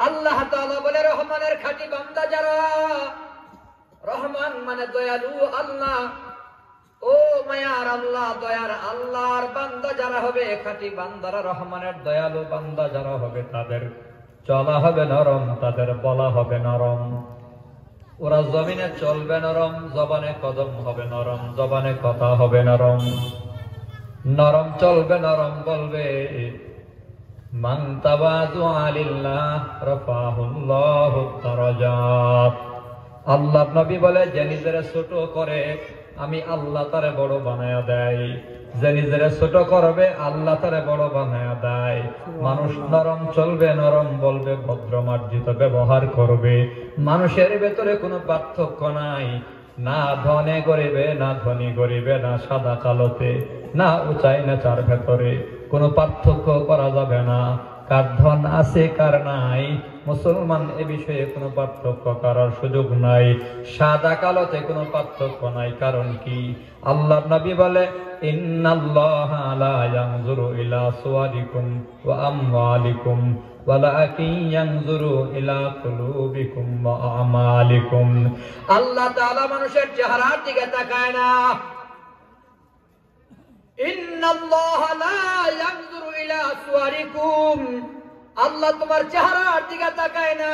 আল্লাহ তাআলা বলে রহমানের খাঁটি বান্দা যারা, রহমান মানে দয়ালু আল্লাহ, ও মায়ার আল্লাহ, দয়ার আল্লাহর বান্দা যারা হবে, খাঁটি বান্দারা, রহমানের দয়ালু বান্দা যারা হবে, তাদের চলা হবে নরম, তাদের বলা হবে নরম। ওরা জমিনে চলবে নরম, জবানে কদম হবে নরম, জবানে কথা হবে নরম, নরম চলবে, নরম বলবে। মান তাওয়াযুআ লিল্লাহ রাফাহুল্লাহু দারাজাত। আল্লাহ নবী বলে, যে নিজেরা ছোট করে আমি আল্লাহ তারে বড় বানায়া দেয়, যে নিজেরা ছোট করবে আল্লাহ তারে বড় বানায়া দেয়। মানুষ নরম চলবে, নরম বলবে, ভদ্র মার্জিত ব্যবহার করবে। মানুষের ভেতরে কোনো পার্থক্য নাই, না ধনে গরিবে, না ধনী গরিবে, না সাদা কালোতে, না উঁচাই নেচার ভেতরে কোনো পার্থক্য করা যাবে না। কার ধন আছে কার নাই, মুসলমান এ বিষয়ে কোনো পার্থক্য করার সুযোগ নাই। সাদা কালোতে কোনো পার্থক্য নাই। কারণ কি? আল্লাহর নবী বলে, ইন্নাল্লাহা লা ইয়ানজুরু ইলা সুওয়ারিকুম ওয়া আমওয়ালিকুম ওয়ালাকিন ইয়ানজুরু ইলা কুলুবিকুম ওয়া আমালিকুম। আল্লাহ তাআলা মানুষের চেহারার দিকে তাকায় না। ইন্নাল্লাহা লা ইয়ানজুরু ইলা সুওয়ারিকুম, আল্লাহ তোমার চেহারার দিকে তাকায় না।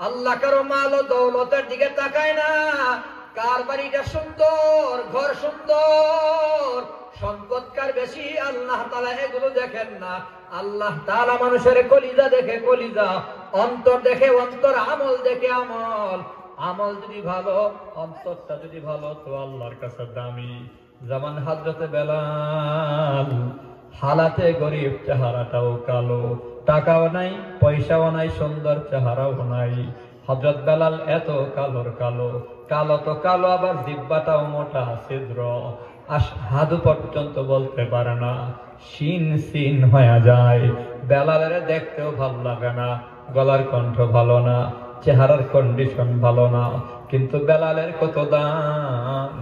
আল্লাহ কারো মাল ও দৌলতের দিকে তাকায় না। কার বাড়িটা সুন্দর, ঘর সুন্দর, সম্পদ কার বেশি, আল্লাহ তাআলা এগুলো দেখেন না। আল্লাহ তাআলা মানুষের কলিজা দেখে কলিজা, অন্তর দেখে অন্তর, আমল দেখে আমল। আমল যদি ভালো, অন্তরটা যদি ভালো, তো আল্লাহর কাছে দামি। যেমন হযরতে বেলাল, হালাতে গরিব, চেহারাটাও কালো, টাকাও নাই, পয়সাও নাই, সুন্দর চেহারাও নাই। হযরত বেলাল এত কালোর কালো, কালো তো কালো, আবার জিহ্বাটাও মোটা, ছিদ্র, আশহাদু পর্যন্ত বলতে পারে না, শিন সিন হয়ে যায়। বেলালের দেখতেও ভালো লাগে না, গলার কণ্ঠ ভালো না, চেহারার কন্ডিশন ভালো না, কিন্তু বেলালের কত দাম।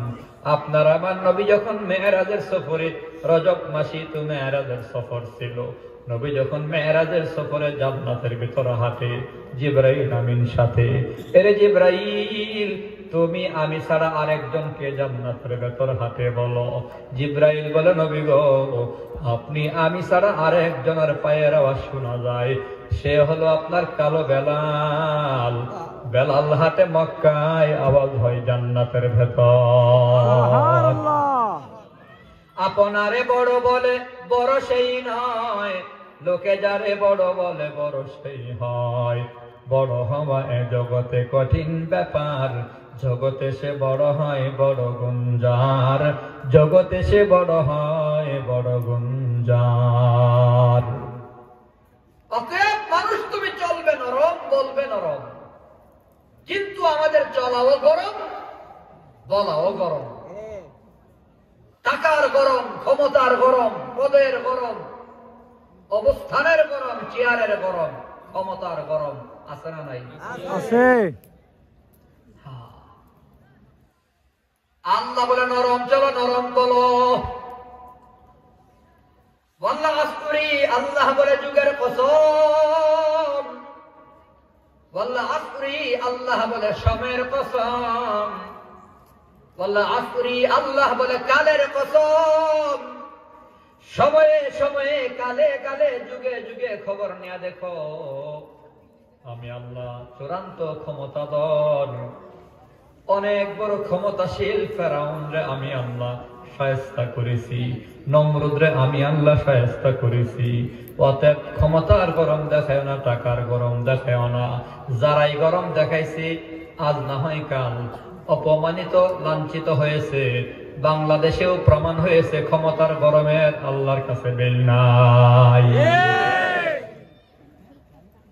আপনার আমার নবী যখন মেরাজের সফরে, রজব মাসে তো মেরাজের সফর ছিল, নবী যখন মেরাজের সফরে জান্নাতের ভিতরে হাঁটে, জিবরাইল আমিন সাথে। এরে জিবরাইল, তুমি আমি ছাড়া আরেকজনকে জান্নাতের ভেতর হাঁটে বলো। জিবরাইল বলে, নবী গো, আপনি আমি ছাড়া আরেকজনের পায়ের আওয়াজ শোনা যায়, সে হলো আপনার কালো বেলাল। বেলাল হাটে মক্কায়, আওয়াজ হয় জান্নাতের ভেতর। আপনারে বড় বলে বড় সেই নয়, লোকে যারে বড় বলে বড় সেই হয়। বড় হওয়া এ জগতে কঠিন ব্যাপার, জগতে সে বড় হয় বড় গুঞ্জার, জগতে সে বড় হয় বড় গুঞ্জার। অতএব মানুষ তুমি চলবে নরম, বলবে নরম, কিন্তু আমাদের চলাও গরম, বলাও গরম। টাকার গরম, ক্ষমতার গরম, পদের গরম, অবস্থানের গরম, চেয়ারের গরম, ক্ষমতার গরম আছে না নাই? আছে। আল্লাহ বলে, নরম চলো, নরম বলো। ওয়াল্লাহ আসরি, আল্লাহ বলে যুগের কসম। ওয়াল্লাহ আসরি, আল্লাহ বলে সময়ের কসম। ওয়াল্লাহ আসরি, আল্লাহ বলে কালের কসম। সময়ে সময়ে, কালে কালে, যুগে যুগে খবর নিয়ে দেখো, আমি আল্লাহ চূড়ান্ত ক্ষমতাধর। অনেক বড় ক্ষমতাশীল ফেরাউনরে আমি আল্লাহ শায়েস্তা করেছি, নমরুদরে আমি আল্লাহ শায়েস্তা করেছি। অতএব ক্ষমতার গরম দেখায় না, টাকার গরম দেখায় না। যারাই গরম দেখাইছে, আজ না হয় কাল অপমানিত, লাঞ্ছিত হয়েছে। বাংলাদেশেও প্রমাণ হয়েছে, ক্ষমতার গরমের আল্লাহর কাছে বেল নাই,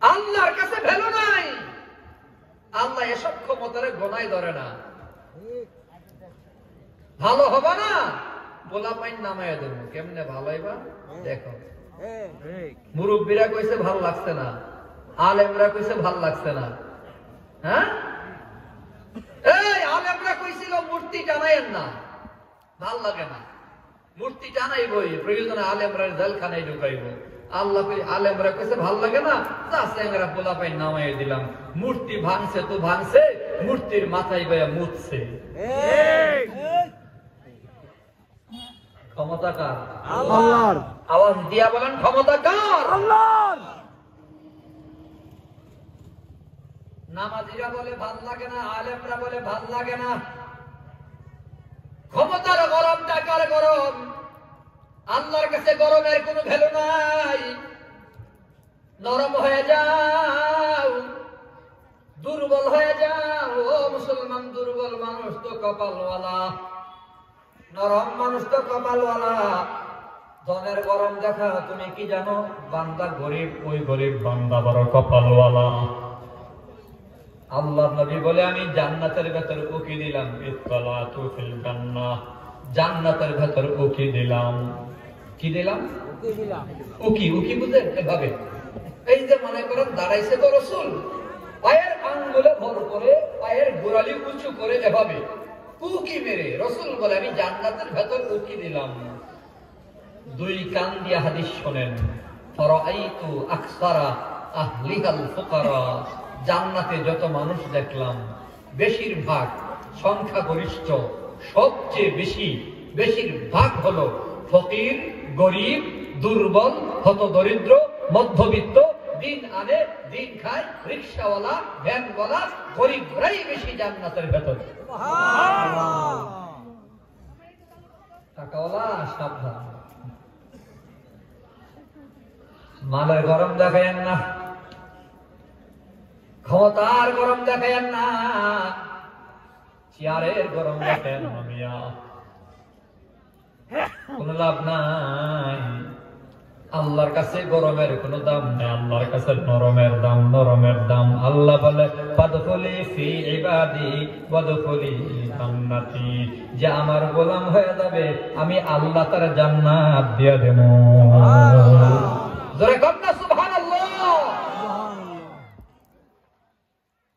আল্লাহর কাছে ভ্যালু নাই। আল্লাহ এসব ক্ষমতারে গোনাই ধরে না। ভালো হবে না, গোলা পাইন নামায় দেব, কেমনে ভালো হইবা দেখো। মুরব্বীরা কইছে ভাল লাগছে না, আলেমরা কইছে ভাল লাগছে না। হ্যাঁ, এই আলেমরা কইছিল মূর্তি টানাইয়েন না, ভাল লাগে না। মূর্তি টানাইবই, প্রয়োজনে আলেমরা জেলখানায় ঢুকাইব। আল্লাহ আলেমরা কাছে ভাল লাগে না, তা চেংরা পোলা পাই নামাই দিলাম। মূর্তি ভাঙছে তো ভাঙছে, মূর্তির মাথায় বয়া মুছছে। ক্ষমতা কার? আল্লাহর। আওয়াজ দিয়া বলেন ক্ষমতা কার? আল্লাহর। নামাজিরা বলে ভাল লাগে না, আলেমরা বলে ভাল লাগে না। ক্ষমতার গরম, টাকার গরম, আল্লাহর কাছে গরমের কোনো ভ্যালু নাই। নরম হয়ে যাও, দুর্বল হয়ে যাও। ও মুসলমান, দুর্বল মানুষ তো কপালওয়ালা, নরম মানুষ তো কপালওয়ালা। ধনের গরম দেখা তুমি কি জানো? বান্দা গরিব, ওই গরিব বান্দা বড় কপালওয়ালা। আল্লাহ নবী বলে আমি জান্নাতের ভেতর উকি দিলাম, ইত্তালাতু ফিল জান্নাহ, জান্নাতের ভেতর উকি দিলাম। কি দিলাম? উকি। উকি বুঝেন? এভাবে এই যে মনে করেন দাঁড়াইছে তো রাসূল, পায়ের আঙ্গুলে ভর করে, পায়ের গোড়ালি উঁচু করে এভাবে উকি মেরে রাসূল বলে আমি জান্নাতের ভেতর উকি দিলাম। দুই কান দিয়ে হাদিস শোনেন, ফারাআইতু আকসারা আহলিহাল ফুকারা, জান্নাতে যত মানুষ দেখলাম বেশিরভাগ, সংখ্যাগরিষ্ঠ, সবচেয়ে বেশিরভাগ হলো ফকির, গরিব, দুর্বল, হতদরিদ্র, মধ্যবিত্ত, দিন আনে দিন খায়, রিকশাওয়ালা, ভ্যানওয়ালা, গরিবরাই বেশি জান্নাতের ভেতরে। টাকাওয়ালা সাবধান, মালের গরম দেখায়েন না, ক্ষমতার গরম দেখায়েন না, চেয়ারের গরম দেখায়েন না মিয়া, কোন লাভ নাই। আল্লাহর কাছে গরমের কোন দাম নেই, আল্লাহর কাছে নরমের দাম, নরমের দাম। আল্লাহ বলে ফাদখুলি ফি ইবাদি ওয়াদখুলি জান্নাতি, যে আমার গোলাম হয়ে যাবে আমি আল্লাহ তার জান্নাত দিয়ে দেব। জোরে কর না সুবহানাল্লাহ।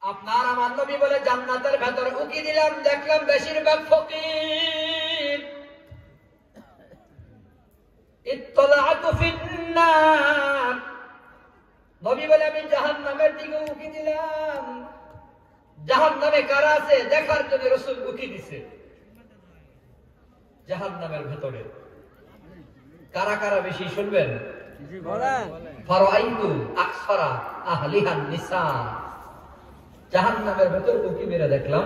আপনার আমার নবী বলে জান্নাতের ভেতর উকি দিলাম, দেখলাম বেশিরভাগ ফকির। ইত্তলাতু ফিন্নার, নবী বলে আমি জাহান্নামের দিকে উকি দিলাম। জাহান্নামে কারা আছে দেখার জন্য রাসূল উকি দিছে। জাহান্নামের ভেতরে কারা কারা বেশি শুনবেন? জি বলেন। ফারাআইতু আকসারা আহলিহান নিসা, জাহান্নামের ভেতর উকি মেরে দেখলাম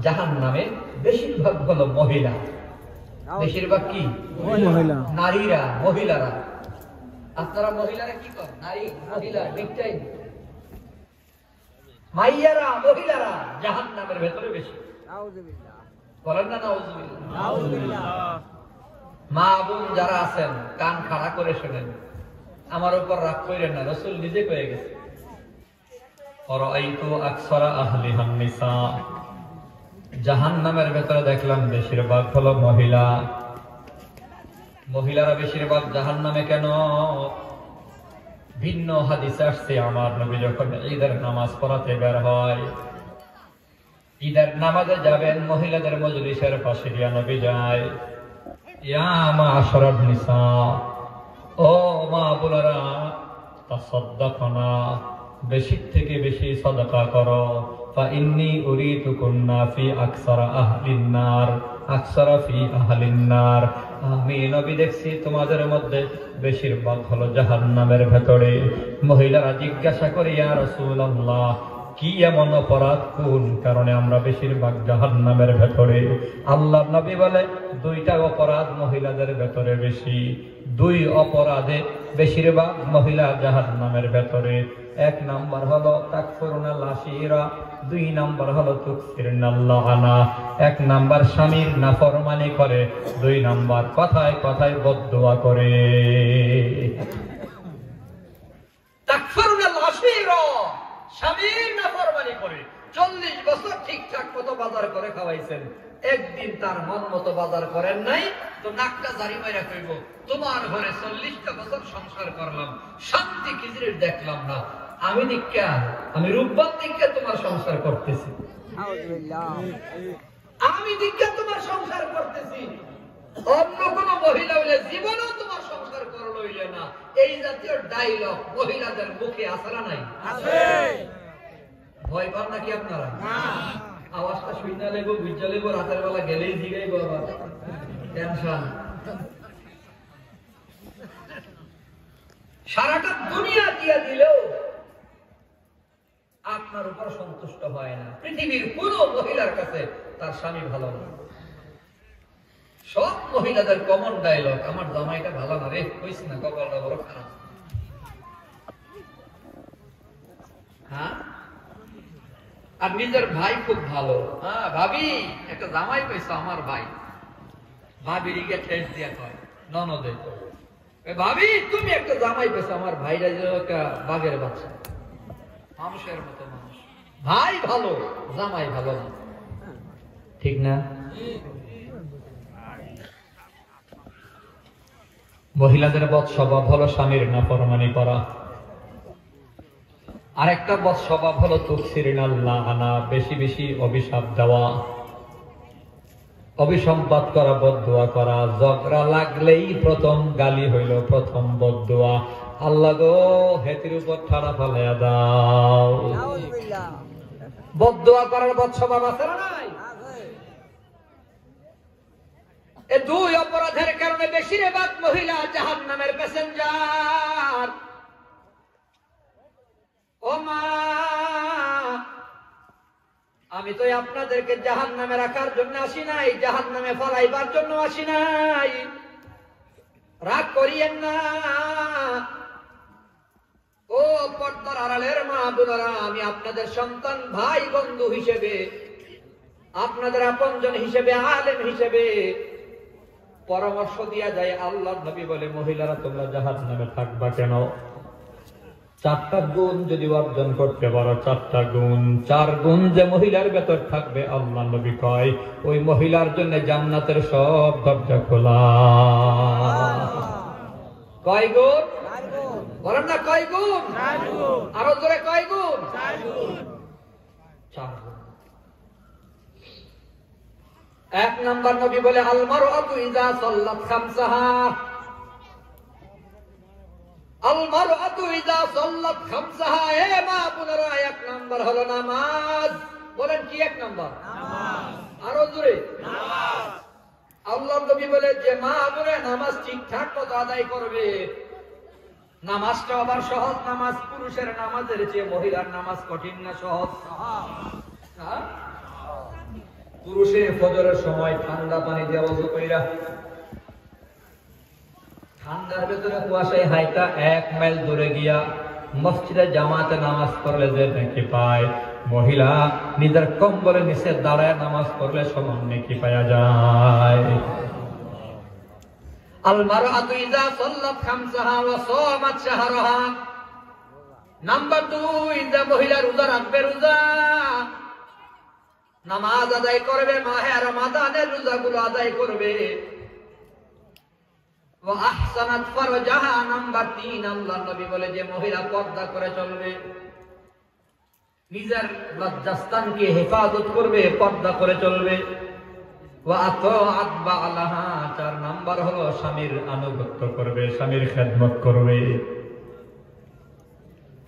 জাহান্নামে বেশিরভাগ হলো মহিলা। বেশিরভাগ কি? মহিলা, নারীরা, মহিলারা। আপনারা মহিলারা কি করেন? নারী, মহিলা, ঠিকটাই, মাইয়ারা, মহিলারা জাহান্নামের ভেতরে বেশি। বলেন না নাউযুবিল্লাহ। মা বোন যারা আছেন কান খাড়া করে শোনেন, আমার উপর রাগ করেন না, রাসূল নিজে কয়ে গেছে ফারাআইতু আকসারা আহলিহান নিসা, জাহান্নামের ভেতরে দেখলাম বেশিরভাগ হলো মহিলা। মহিলারা বেশিরভাগ জাহান্নামে কেন? ভিন্ন হাদিসে আসছে আমার নবী যখন ঈদের নামাজ পড়াতে বের হয়, ঈদের নামাজে যাবেন, মহিলাদের মজলিসের পাশে দিয়া নবী যায়, ইয়া মা'শারান নিসা, ও মা বোনেরা, তাসাদ্দাকনা, বেশি থেকে বেশি সাদাকা করো। ফাইন্নী উরিতুকুন্না ফি আকসারা আহলিন নার, আকসারা ফি আহলিন নার, আমি নবী দেখছি তোমাদের মধ্যে বেশিরভাগ হলো জাহান্নামের ভেতরে। মহিলারা জিজ্ঞাসা করে ইয়া রাসূলুল্লাহ, কি এমন অপরাধ, কোন কারণে আমরা বেশিরভাগ জাহান্নামের ভেতরে? আল্লাহর নবী বলে দুইটা অপরাধ মহিলাদের ভেতরে বেশি, দুই অপরাধে বেশিরভাগ মহিলা জাহান্নামের ভেতরে। এক নাম্বার হলো তাকফুরুনাল আশিরা, দুই নাম্বার হলো তুকসিরুনাল লাআনা। এক নাম্বার স্বামীর নাফরমানি করে, দুই নাম্বার কথায় কথায় বদদুয়া করে। তাকফুরুনাল আশিরা, স্বামীর নাফরমানি করে। 40 বছর ঠিকঠাক মতো বাজার করে খাওয়াইছেন, একদিন তার মন মতো বাজার করেন নাই, তো নাকটা জারি মাইরা কইব তোমার ঘরে 40টা বছর সংসার করলাম, শান্তি খিজির দেখলাম না, আমি দীক্ষা, আমি রূপবান দীক্ষা তোমার সংসার করতেছি, আমি দীক্ষা তোমার সংসার করতেছি। অন্য কোন মহিলা হলে জীবনেও তোমার সংসার করলো লইলে না, এই জাতীয় ডায়লগ মহিলাদের মুখে আছে না নাই? ভয় পান নাকি আপনারা? আওয়াজটা শুনে লেবো, বুঝা লেবো, রাতের বেলা গেলেই জিগাইবো, আবার টেনশন। সারাটা দুনিয়া দিয়া দিলেও আপনার উপর সন্তুষ্ট হয় না। পৃথিবীর কোন মহিলার কাছে তার স্বামী ভালো না। সব মহিলাদের কমন ডায়লগ, আমার জামাইটা ভালো না রে, কইস না, কপালটা বড় খারাপ। হ্যাঁ, আর নিজের ভাই খুব ভালো। হ্যাঁ ভাবি, একটা জামাই পেয়েছ আমার ভাই। ভাবি রিগে ঠেস দিয়া কয় ননদে, ভাবি তুমি একটা জামাই পেয়েছ আমার ভাইরা, যে একটা বাঘের বাচ্চা, মানুষের মতো মানুষ। ভাই ভালো, জামাই ভালো না, ঠিক না? মহিলাদের বদ স্বভাব হলো স্বামীর নাফরমানি করা। আরেকটা বদ স্বভাব হলো তুকসিরিন আল্লাহ আনা, বেশি বেশি অভিশাপ দেওয়া, অভিসম্পাত করা, বদদুয়া করা। ঝগড়া লাগলেই প্রথম গালি হইল, প্রথম বদদুয়া, আল্লাহ গো হেতির উপর ঠাড়া ফালাইয়া দাও। বদদুয়া করার বদ স্বভাব আছে না নাই? এই দুই অপরাধের কারণে বেশিরভাগ মহিলা জাহান্নামের প্যাসেঞ্জার। ও মা, আমি তো আপনাদেরকে জাহান্নামে রাখার জন্য আসি নাই, জাহান্নামে ফলাইবার জন্য আসি নাই। রাগ করিয়েন না। ও পর্দার আড়ালের মা বোনেরা, আমি আপনাদের সন্তান, ভাই, বন্ধু হিসেবে, আপনাদের আপনজন হিসেবে, আলেম হিসেবে পরামর্শ দিয়া যায়। আল্লাহর নবী বলে, মহিলারা তোমরা জাহান্নামে থাকবা কেন? 4টা গুণ যদি অর্জন করতে পারো, 4টা গুণ, 4 গুণ যে মহিলার ভেতর থাকবে, আল্লাহ নবী কয় ওই মহিলার জন্য জান্নাতের সব দরজা খোলা। কয় গুণ? বলেন না কয় গুণ? আরো জোরে কয় গুণ? 4 গুণ। 1 নাম্বার নবী বলে, আল মারআতু ইযা সাল্লাত খামসাহা, আল মারআতু ইযা সাল্লাত খামসাহা। এ মা বোনেরা, 1 নাম্বার হলো নামাজ। বলেন কি 1 নাম্বার? নামাজ। আরো জোরে নামাজ। আল্লাহর নবী বলে, যে মা বোনে নামাজ ঠিকঠাক মতো আদায় করবে, নামাজটা আবার সহজ নামাজ। পুরুষের নামাজের চেয়ে মহিলার নামাজ কঠিন না সহজ? হ্যাঁ, পুরুষে ফজরের সময় ঠান্ডা পানি দিয়ে ওযু কইরা, ঠান্ডার ভেতরে কুয়াশায় হাইটা 1 মাইল দূরে গিয়া মসজিদে জামাতে নামাজ পড়লে যে নেকি পায়, মহিলা নিজের কম্বলের নিচে দাঁড়ায় নামাজ পড়লে সমান নেকি পাওয়া যায়। আল মারআতু ইযা সাল্লাত খামসাহা ওয়া সামাত শাহরাহা। নাম্বার 2, যে মহিলা রোজা রাখবে, রোজা নামাজ আদায় করবে, মাহে রমাদানের রোজাগুলো আদায় করবে। ওয়া আহসানাত ফারজাহা। নাম্বার 3, আল্লাহর নবী বলে, যে মহিলা পর্দা করে চলবে, নিজের লজ্জাস্থানকে হেফাজত করবে, পর্দা করে চলবে। ওয়া আতাআত বালাহা। 4 নাম্বার হলো স্বামীর আনুগত্য করবে, স্বামীর খেদমত করবে।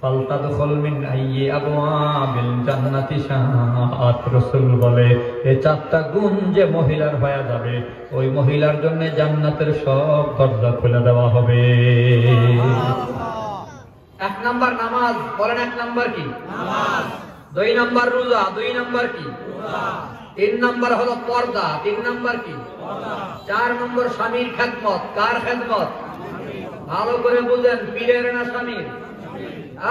ফালতাদখুল মিন আইয়ি আবওয়াবিল জান্নাতি শাআত। রাসূল বলে, এই 4টা গুণ যে মহিলার হয়ে যাবে, ওই মহিলার জন্য জান্নাতের সব দরজা খুলে দেওয়া হবে। 1 নাম্বার নামাজ। বলেন 1 নাম্বার কি? নামাজ। 2 নাম্বার রোজা। 2 নাম্বার কি? রোজা। 3 নাম্বার হলো পর্দা। 3 নাম্বার কি? পর্দা। 4 নম্বর স্বামীর খেদমত। কার খেদমত? ভালো করে বুঝেন, পীরের না স্বামীর?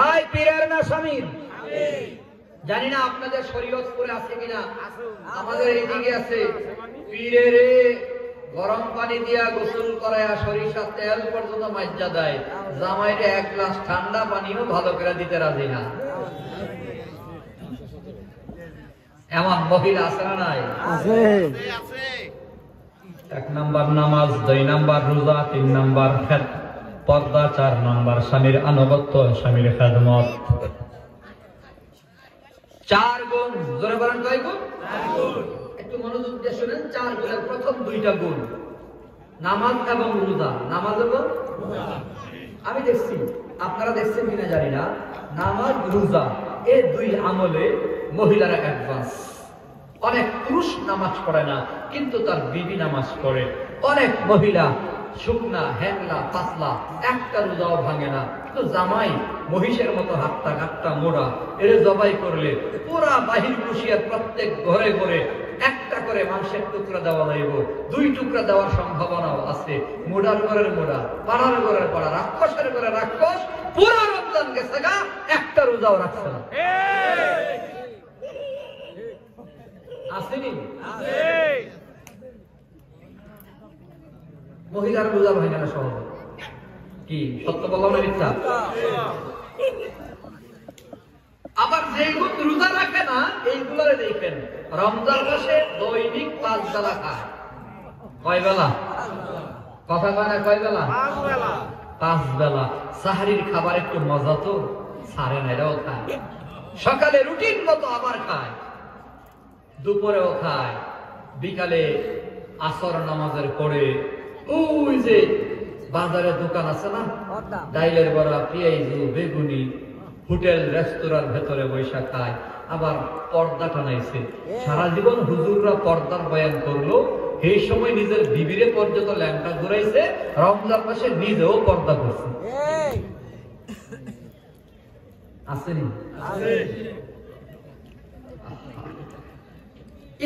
আই পীরের না স্বামীর? জানি না আপনাদের শরীয়তপুরে আছে কিনা, আমাদের এইদিকে আছে। পীরের গরম পানি দিয়া গোসল করায়া সরিষার তেল পর্যন্ত মাজ্জা দেয়, জামাইরে 1 গ্লাস ঠান্ডা পানিও ভালো করে দিতে রাজি না। এমন মহিলা আছে না নাই? আছে। 1 নাম্বার নামাজ, 2 নাম্বার রোজা, 3 নাম্বার পর্দা, 4 নাম্বার স্বামীর আনুগত্য, স্বামীর খেদমত। 4 গুণ। জোরে বলেন কয় গুণ? 4 গুণ। একটু মনোযোগ দিয়ে শুনেন। 4 গুণের প্রথম 2টা গুণ। নামাজ এবং রোজা, নামাজ এবং আমি দেখছি, আপনারা দেখছেন কিনা জানি না, নামাজ রোজা এই দুই আমলে মহিলারা অ্যাডভান্স। অনেক পুরুষ নামাজ পড়ে না, কিন্তু তার বিবি নামাজ পড়ে। অনেক মহিলা শুকনা, হ্যাংলা, পাতলা, একটা রোজাও ভাঙে না, কিন্তু জামাই মহিষের মতো হাতটা ঘাটটা মোড়া, এর জবাই করলে পুরা বাহির বসিয়ার প্রত্যেক ঘরে ঘরে একটা করে মাংসের টুকরা দেওয়া যাইব, 2 টুকরা দেওয়ার সম্ভাবনাও আছে। মোড়ার ঘরের মোড়া, পাড়ার ঘরের পাড়া, রাক্ষসের ঘরে রাক্ষস, পুরা রমজান গেছে গা, একটা রোজাও রাখছে না। আসেনি? মহিলার রোজা ভাঙে না সহজে। কি সত্য বললাম না মিথ্যা? আবার যেগুলো রোজা রাখে না, এইগুলোরে দেখেন রমজান মাসে দৈনিক 5 বেলা খায়। কয় বেলা? কথা কয় না, কয় বেলা? 5 বেলা। সাহারির খাবার একটু মজা তো, সারে না, এরাও খায়। সকালে রুটিন মতো আবার খায়, দুপুরেও খায়, বিকালে আসর নামাজের পরে ওই যে বাজারে দোকান আছে না, ডাইলের বড়া, পেঁয়াজু, বেগুনি, হোটেল রেস্তোরাঁর ভেতরে বৈশা খায়। আবার পর্দা টানাইছে। সারা জীবন হুজুররা পর্দার বয়ান করলো, এই সময় নিজের বিবিরে পর্যন্ত ল্যাংটা ঘুরাইছে, রমজান মাসে নিজেও পর্দা করছে। আসেনি?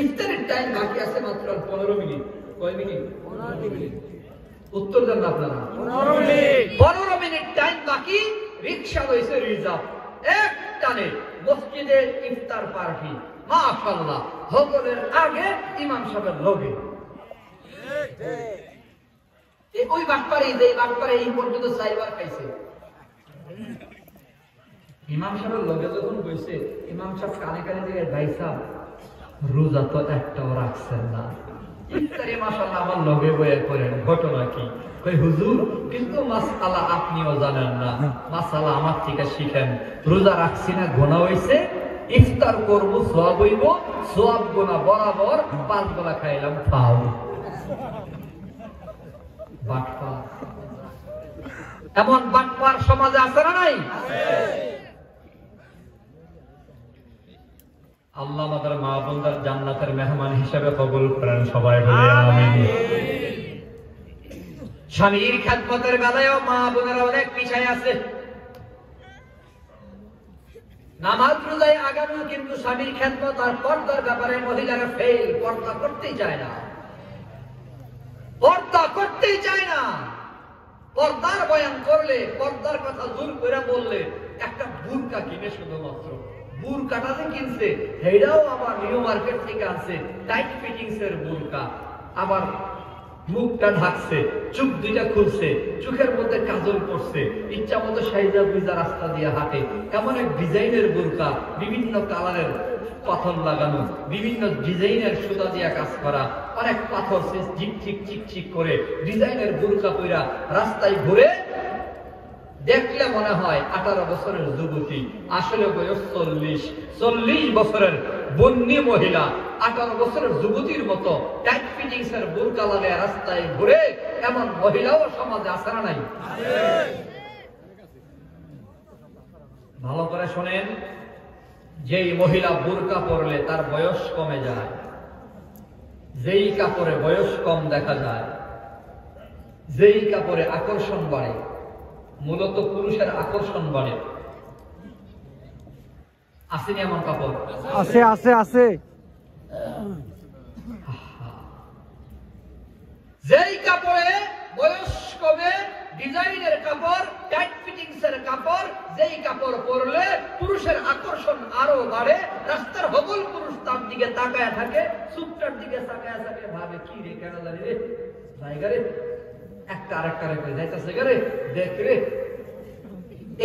ইফতারের টাইম বাকি আছে মাত্র 15 মিনিট। কয় মিনিট? 15 মিনিট। উত্তর দেন না আপনারা। 15 মিনিট টাইম বাকি। রিকশা লইছে রিজার্ভ, এক টানে মসজিদে ইফতার পার্টি। মাশাআল্লাহ, হজরের আগে ইমাম সাহেবের লগে ওই বাটপারে, যে বাটপারে এই পর্যন্ত 4 বার খাইছে। ইমাম সাহেবের লগে যখন বইছে, ইমাম সাহেব কানে কানে দিয়ে, ভাই সাহেব রোজা তো একটাও রাখছেন না, ইফতারে মাশাআল্লাহ আমার লগে বয়ে করেন, ঘটনা কি? কই হুজুর, কিন্তু মাসআলা আপনিও জানেন না, মাসআলা আমার থেকে শিখেন। রোজা রাখছি না, গোনা হইছে, ইফতার করব, সওয়াব হইব, সওয়াব গোনা বরাবর, 5 বেলা খাইলাম, খাও। বাটপার, এমন বাটপার সমাজে আছে না নাই? আল্লাহ আমাদের মা বোনদের জান্নাতের মেহমান হিসেবে কবুল করেন, সবাই বলে আমিন। স্বামীর খেদমতের বেলায়ও মা বোনেরা অনেক পিছায় আছে। নামাজ রোজায় আগানো, কিন্তু স্বামীর খেদমত আর পর্দার ব্যাপারে মহিলারা ফেল, পর্দা করতেই চায় না, পর্দা করতেই চায় না। পর্দার বয়ান করলে, পর্দার কথা দূর করে বললে, একটা বুরকা কিনে শুধুমাত্র বুরকাটা যে কিনছে, সেটাও আবার নিউ মার্কেট থেকে আছে, টাইট ফিটিংস এর বুরকা। আবার মুখটা ঢাকছে, চোখ 2টা খুলছে, চোখের মধ্যে কাজল পড়ছে, ইচ্ছা মতো সাইজা বুইজা রাস্তা দিয়ে হাঁটে। এমন এক ডিজাইনের বুরকা, বিভিন্ন কালারের পাথর লাগানো, বিভিন্ন ডিজাইনের সুতা দিয়া কাজ করা, অনেক পাথর ঝিকঝিক চিকচিক করে ডিজাইনের বুরকা পইরা রাস্তায় ঘুরে। দেখলে মনে হয় 18 বছরের যুবতী, আসলে বয়স 40 বছরের বন্যী মহিলা। 18 বছরের যুবতীর মতো টাইট ফিটিংস এর বুরকা লাগায় রাস্তায় ঘুরে, এমন মহিলাও সমাজে আছে না নাই? ভালো করে শোনেন, যেই মহিলা বুরকা পরলে তার বয়স কমে যায়, যেই কাপড়ে বয়স কম দেখা যায়, যেই কাপড়ে আকর্ষণ বাড়ে, মূলত পুরুষের আকর্ষণ বাড়ে। আসেনি এমন কাপড়? আছে আছে আছে। যেই কাপড়ে বয়স কমে, ডিজাইনের কাপড়, টাইট ফিটিংস এর কাপড়, যেই কাপড় পরলে পুরুষের আকর্ষণ আরো বাড়ে। রাস্তার হবল পুরুষ তার দিকে তাকায় থাকে, চুপটার দিকে তাকায় থাকে, ভাবে কি রে, কেন জানি রে, জায়গা রে, একটা আরেকটা রেখে যাইতেছে রে, দেখ রে।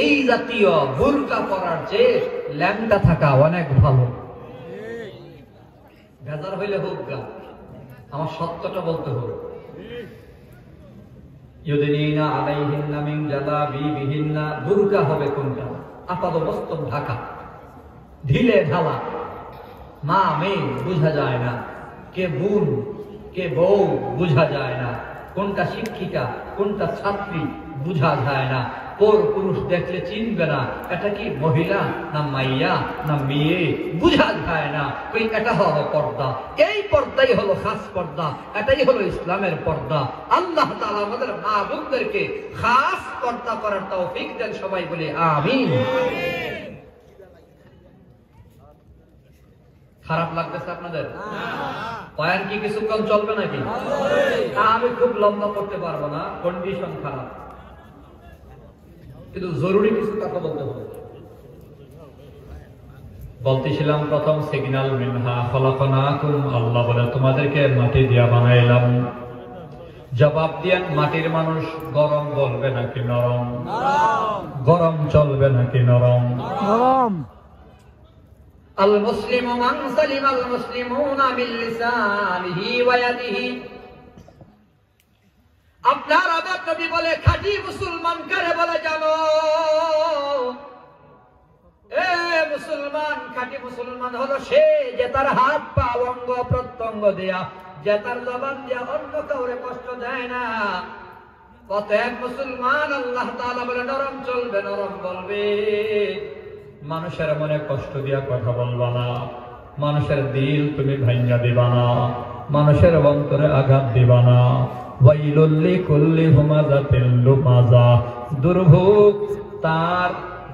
এই জাতীয় বুরকা পরার চেয়ে ল্যাংটা থাকা অনেক ভালো। বেজার হইলে হোক গা, আমার সত্যটা বলতে হবে। ইউদিনা আলাইহিন্না মিন জালাবিবিহিন্না, বুরকা হবে কোনটা? আপাদমস্তক ঢাকা, ঢিলে ঢালা, মা মেয়ে বুঝা যায় না, কে বোন কে বউ বুঝা যায় না, কোনটা শিক্ষিকা, কোনটা ছাত্রী বুঝা যায় না। পর পুরুষ দেখলে চিনবে না এটা কি মহিলা না মাইয়া না মেয়ে, বুঝা যায় না। এটা হলো পর্দা। এই পর্দাই হলো খাস পর্দা, এটাই হলো ইসলামের পর্দা। আল্লাহ তাআলা আমাদের মা বোনদেরকে খাস পর্দা করার তৌফিক দেন, সবাই বলে আমিন। খারাপ লাগতেছে আপনাদের? বয়ান কি কিছুক্ষণ চলবে নাকি? আমি খুব লম্বা করতে পারবো না, কন্ডিশন খারাপ, কিন্তু জরুরি কিছু কথা বলতে হবে। বলতেছিলাম প্রথম সিগন্যাল মিনহা খলাকনাকুম, আল্লাহ বলে তোমাদেরকে মাটি দিয়া বানাইলাম। জবাব দিয়েন, মাটির মানুষ গরম বলবে নাকি নরম? গরম চলবে নাকি নরম? নরম। আল মুসলিমু মান সালিমাল মুসলিমুনা মিন লিসানিহি ওয়া ইয়াদিহি। আপনার আবার নবী বলে খাঁটি মুসলমান কারে বলে জানো? এ মুসলমান, খাঁটি মুসলমান হলো সে যে তার হাত পা অঙ্গ প্রত্যঙ্গ দেয়া, যে তার জবান দিয়া অন্য কাউরে কষ্ট দেয় না। অতএব মুসলমান আল্লাহ তাআলা বলে নরম চলবে, নরম বলবে। মানুষের মনে কষ্ট দিয়া কথা বলবা না, মানুষের দিল তুমি ভাঙ্গা দিবা না, মানুষের অন্তরে আঘাত দিবা না। ওয়াইলুল লিকুল্লি হুমাযাতিল লুমাযা, দুর্ভোগ তার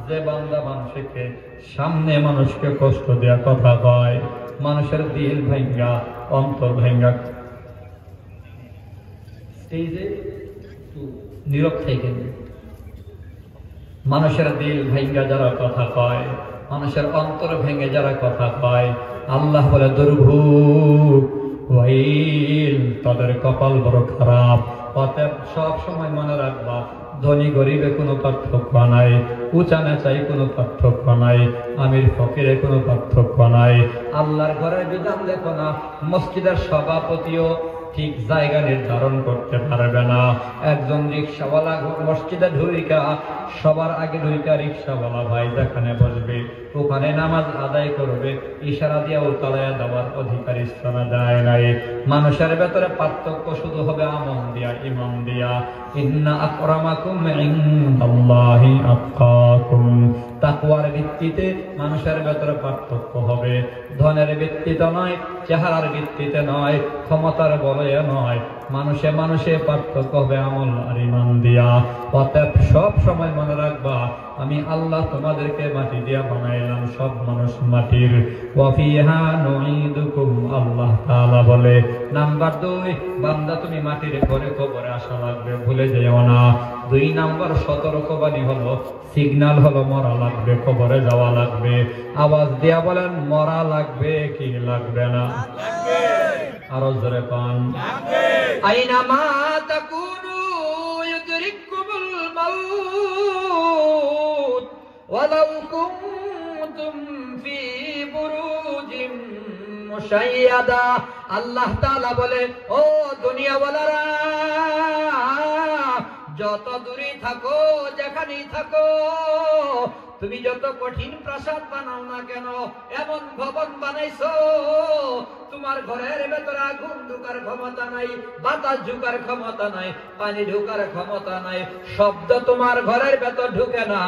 যে বান্দা মানুষকে সামনে মানুষকে কষ্ট দেয়া কথা কয়, মানুষের দিল ভাঙ্গা অন্তর ভাঙ্গা। স্টেজে নীরব থেকে মানুষের দিল ভাঙ্গা যারা কথা কয়, মানুষের অন্তর ভেঙে যারা কথা কয়, আল্লাহ বলে দুর্ভোগ, ওয়াইল, তাদের কপাল বড় খারাপ। অতএব সব সময় মনে রাখবা, ধনী গরিবে কোনো পার্থক্য নাই, উঁচা নেচাই কোনো পার্থক্য নাই, আমির ফকিরে কোনো পার্থক্য নাই। আল্লাহর ঘরের বিধান দেখো না, মসজিদের সভাপতিও ঠিক জায়গা নির্ধারণ করতে পারবে না। একজন রিক্সাওয়ালা মসজিদে ঢুইকা সবার আগে ঢুইকা রিক্সাওয়ালা ভাই যেখানে বসবে ওখানে নামাজ আদায় করবে, ইশারা দিয়ে উতালায়া দেওয়ার অধিকার ইসলামে দেয় নাই। মানুষের ভেতরে পার্থক্য শুধু হবে আমল দিয়া, ইমান দিয়া। ইন্না আকরামাকুম ইনদাল্লাহি আতকাকুম, তাকওয়ার ভিত্তিতে মানুষের ভেতরে পার্থক্য হবে, ধনের ভিত্তিতে নয়, চেহারার ভিত্তিতে নয়, ক্ষমতার বলে নয়। মানুষে মানুষে পার্থক্য হবে আমল আর ইমান দিয়া। অতএব সব সময় মনে রাখবা, আমি আল্লাহ তোমাদেরকে মাটি দিয়া বানাইলাম, সব মানুষ মাটির। ওয়া ফিহা নুঈদুকুম, আল্লাহ তাআলা বলে নাম্বার 2, বান্দা তুমি মাটির ঘরে কবরে আসা লাগবে, ভুলে যেও না। 2 নাম্বার সতর্কবাণী হলো, সিগন্যাল হলো মরা লাগবে, কবরে যাওয়া লাগবে। আওয়াজ দিয়া বলেন মরা লাগবে কি লাগবে না? আরো জোরে পান। আইনামা তাকুনু ইউদরিকুমুল মাউত ওয়ালাউ কুনতুম ফি বুরুজিম মুশাইয়াদা। আল্লাহ তাআলা বলে, ও দুনিয়াওয়ালারা, যত দূরে থাকো, যেখানেই থাকো, তুমি যত কঠিন প্রাসাদ বানাও না কেন, এমন ভবন বানাইছো তোমার ঘরের ভেতরে আগুন ঢোকার ক্ষমতা নাই, বাতাস ঢোকার ক্ষমতা নাই, পানি ঢোকার ক্ষমতা নাই, শব্দ তোমার ঘরের ভেতর ঢুকে না,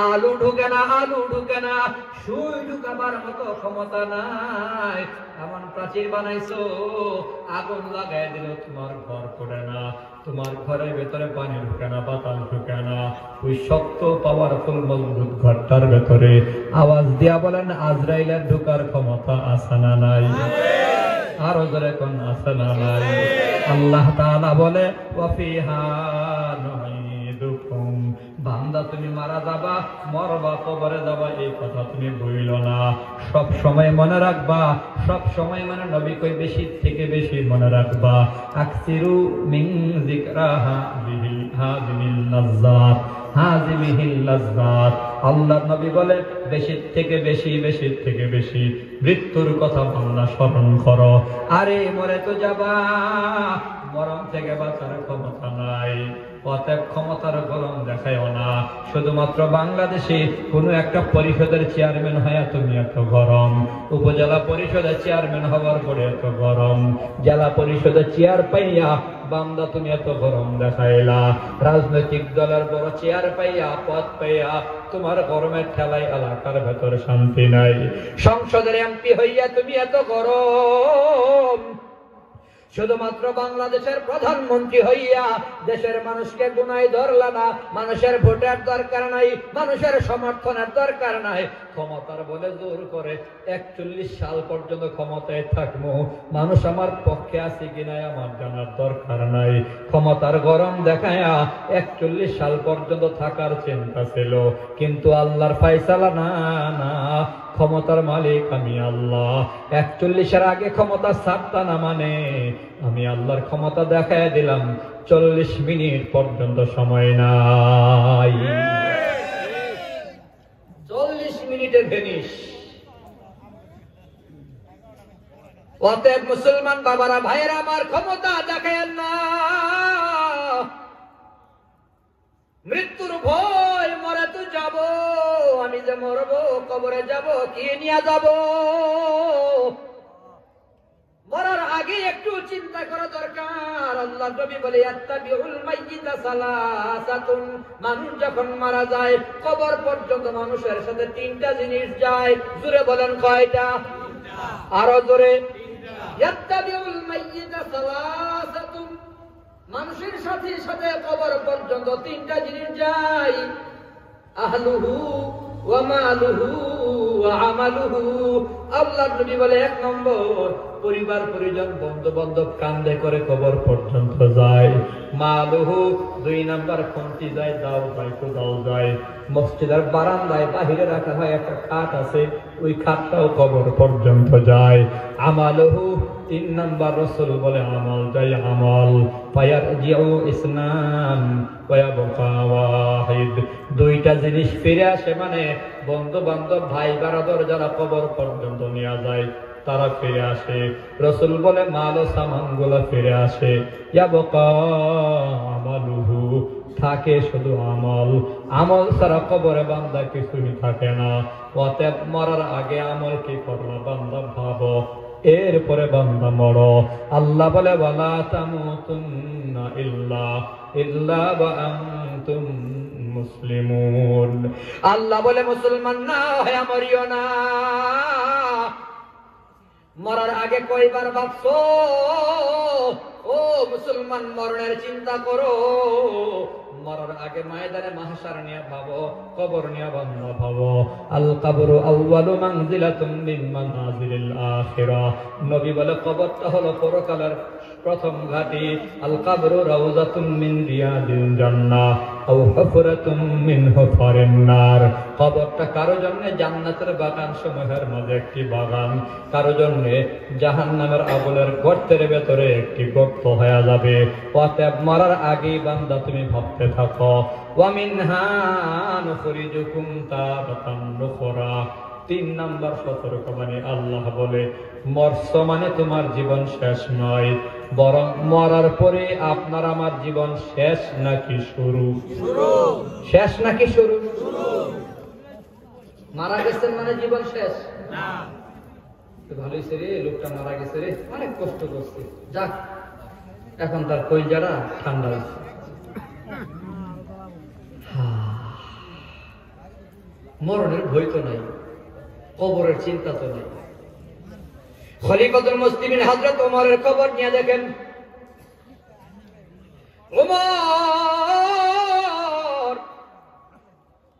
আলু ঢুকে না, আলু ঢুকে না, সুই ঢুকাবার মতো ক্ষমতা নাই। এমন প্রাচীর বানাইছো, আগুন লাগাই দিল তোমার ঘর পড়ে না, তোমার ঘরের ভেতরে পানি ঢুকে না, বাতাস ঢুকে না। ওই শক্ত পাওয়ারফুল মজবুত ঘরটার ভেতরে আওয়াজ দিয়া বলেন আজরাইলের ঢুকার ক্ষমতা আছে না নাই? আরো জোরে কোন আছে না নাই? আল্লাহ তাআলা বলে ওয়া ফিহা নুঈদুকুম, বান্দা তুমি মারা যাবা, মরবা, কবরে যাবা, এই কথা তুমি ভুইলো না। সব সময় মনে রাখবা, সব সময় মানে নবী কই বেশি থেকে বেশি মনে রাখবা। আকসিরু মিন যিকরাহা বিহিল হাযিমিল লাজ্জাত, হাযিমিল লাজ্জাত। আল্লাহর নবী বলে বেশি থেকে বেশি, বেশি থেকে বেশি মৃত্যুর কথা বান্দা স্মরণ করো। আরে মরে তো যাবা, মরণ থেকে বাঁচার ক্ষমতা নাই। অতএব ক্ষমতার গরম দেখায়ও না। শুধুমাত্র বাংলাদেশে কোনো একটা পরিষদের চেয়ারম্যান হয়ে তুমি এত গরম, উপজেলা পরিষদের চেয়ারম্যান হওয়ার পরে এত গরম, জেলা পরিষদের চেয়ার পাইয়া বান্দা তুমি এত গরম দেখাইলা, রাজনৈতিক দলের বড় চেয়ার পাইয়া পদ পাইয়া তোমার গরমের ঠেলায় এলাকার ভেতর শান্তি নাই। সংসদের এমপি হইয়া তুমি এত গরম, শুধুমাত্র বাংলাদেশের প্রধানমন্ত্রী হইয়া দেশের মানুষকে গুনায় ধরলা না। মানুষের ভোটের দরকার নাই, মানুষের সমর্থনের দরকার নাই, ক্ষমতার বলে জোর করে 41 সাল পর্যন্ত ক্ষমতায় থাকবো, মানুষ আমার পক্ষে আছে কিনা আমার জানার দরকার নাই। ক্ষমতার গরম দেখায়া 41 সাল পর্যন্ত থাকার চিন্তা ছিল, কিন্তু আল্লাহর ফায়সালা না, না ক্ষমতার মালিক আমি আল্লাহ। 41-এর আগে ক্ষমতা ছাড়তা না মানে আমি আল্লাহর ক্ষমতা দেখায় দিলাম। 40 মিনিট পর্যন্ত সময় নাই, 40 মিনিটে ফিনিশ। অতএব মুসলমান বাবারা, ভাইয়েরা আমার, ক্ষমতা দেখায় না। মৃত্যুর ভয়, মরে তো যাব, আমি যে মরব, কবরে যাব, কি নিয়ে যাব? মরার আগে একটু চিন্তা করা দরকার। আল্লাহ নবী বলে, ইয়াত্তাবিউল মাইয়িতা সালাসাতুন, মানুষ যখন মারা যায় কবর পর্যন্ত মানুষের সাথে 3টা জিনিস যায়। জোরে বলেন কয়টা? আরো জোরে। ইয়াত্তাবিউল মাইয়িতা সালাসাতুন, মানুষের সাথে সাথে কবর পর্যন্ত 3টা জিনিস যায়। আহলুহু ওয়া মালুহু ওয়া আমালুহু। আল্লাহর নবী বলে, 1 নম্বর পরিবার পরিজন বন্ধু বান্ধব কান্দে করে কবর পর্যন্ত যায়। মালুহু 2 নম্বর খন্তি যায়, দাও যায়, কোদাও যায়। মসজিদের বারান্দায় বাহিরে রাখা হয় একটা খাট আছে, ওই খাটটাও কবর পর্যন্ত যায়। আমালুহু 3 নম্বর রাসূল বলে আমল যায়, আমল ফায়ারজিউ ইসলাম ওয়া ইয়াবকা ওয়াহিদ। 2টা জিনিস ফিরে আসে, মানে বন্ধু বান্ধব ভাই বারাদর যারা কবর পর্যন্ত নিয়ে যায় তারা ফিরে আসে। রাসূল বলে মাল ও সামানগুলো ফিরে আসে। ইয়াবকা আমালুহু, থাকে শুধু আমল। আমল ছাড়া কবরে বান্দা কিছুই থাকে না। অতএব মরার আগে আমল কি করলো বান্দা ভাবো, এরপরে বান্দা মরো। আল্লাহ বলে, ওয়ালা তামুতুন্না ইল্লা ওয়া আনতুম মুসলিমুন। আল্লাহ বলে, মুসলমান না হয়ে মরিও না। মরার আগে কয়বার ভাবছো? ও মুসলমান, মরণের চিন্তা করো। মরার আগে ময়দানে মাহশার নিয়ে ভাবো, কবর নিয়ে বান্দা ভাবো। আল কবরু আউয়ালু মানজিলাতুম মিন মানাজিলিল আখিরাহ। নবী বলে, কবরটা হলো পরকালের প্রথম ঘাটি। আল কবরু রাউযাতুম মিন রিয়াদিল জান্নাহ আও হুফরাতুম মিন হুফারিন নার। কবরটা কারো জন্য জান্নাতের বাগান সমূহের মাঝে একটি বাগান, কারো জন্য জাহান্নামের আগুনের গর্তের ভেতরে একটি গর্ত হয়ে যাবে। অতএব মরার আগেই বান্দা তুমি ভাবতে থাকো, ওয়া মিনহা নুখরিজুকুম তারাতান উখরা। 3 নম্বর সতর্কবাণী। আল্লাহ বলে, মরছ মানে তোমার জীবন শেষ নয়, বরং মরার পরে আপনার আমার জীবন শেষ নাকি শুরু? শেষ নাকি শুরু? মারা গেছেন মানে জীবন শেষ না। ভালোই রে, লোকটা মারা গেছে রে, অনেক কষ্ট করছে, যাক এখন তার কলিজাটা ঠান্ডা হয়েছে। মরণের ভয় তো নাই, কবরের চিন্তা তো নাই। খলিফাতুল মুসলিমিন হযরত ওমরের কবর নিয়ে দেখেন। ওমর,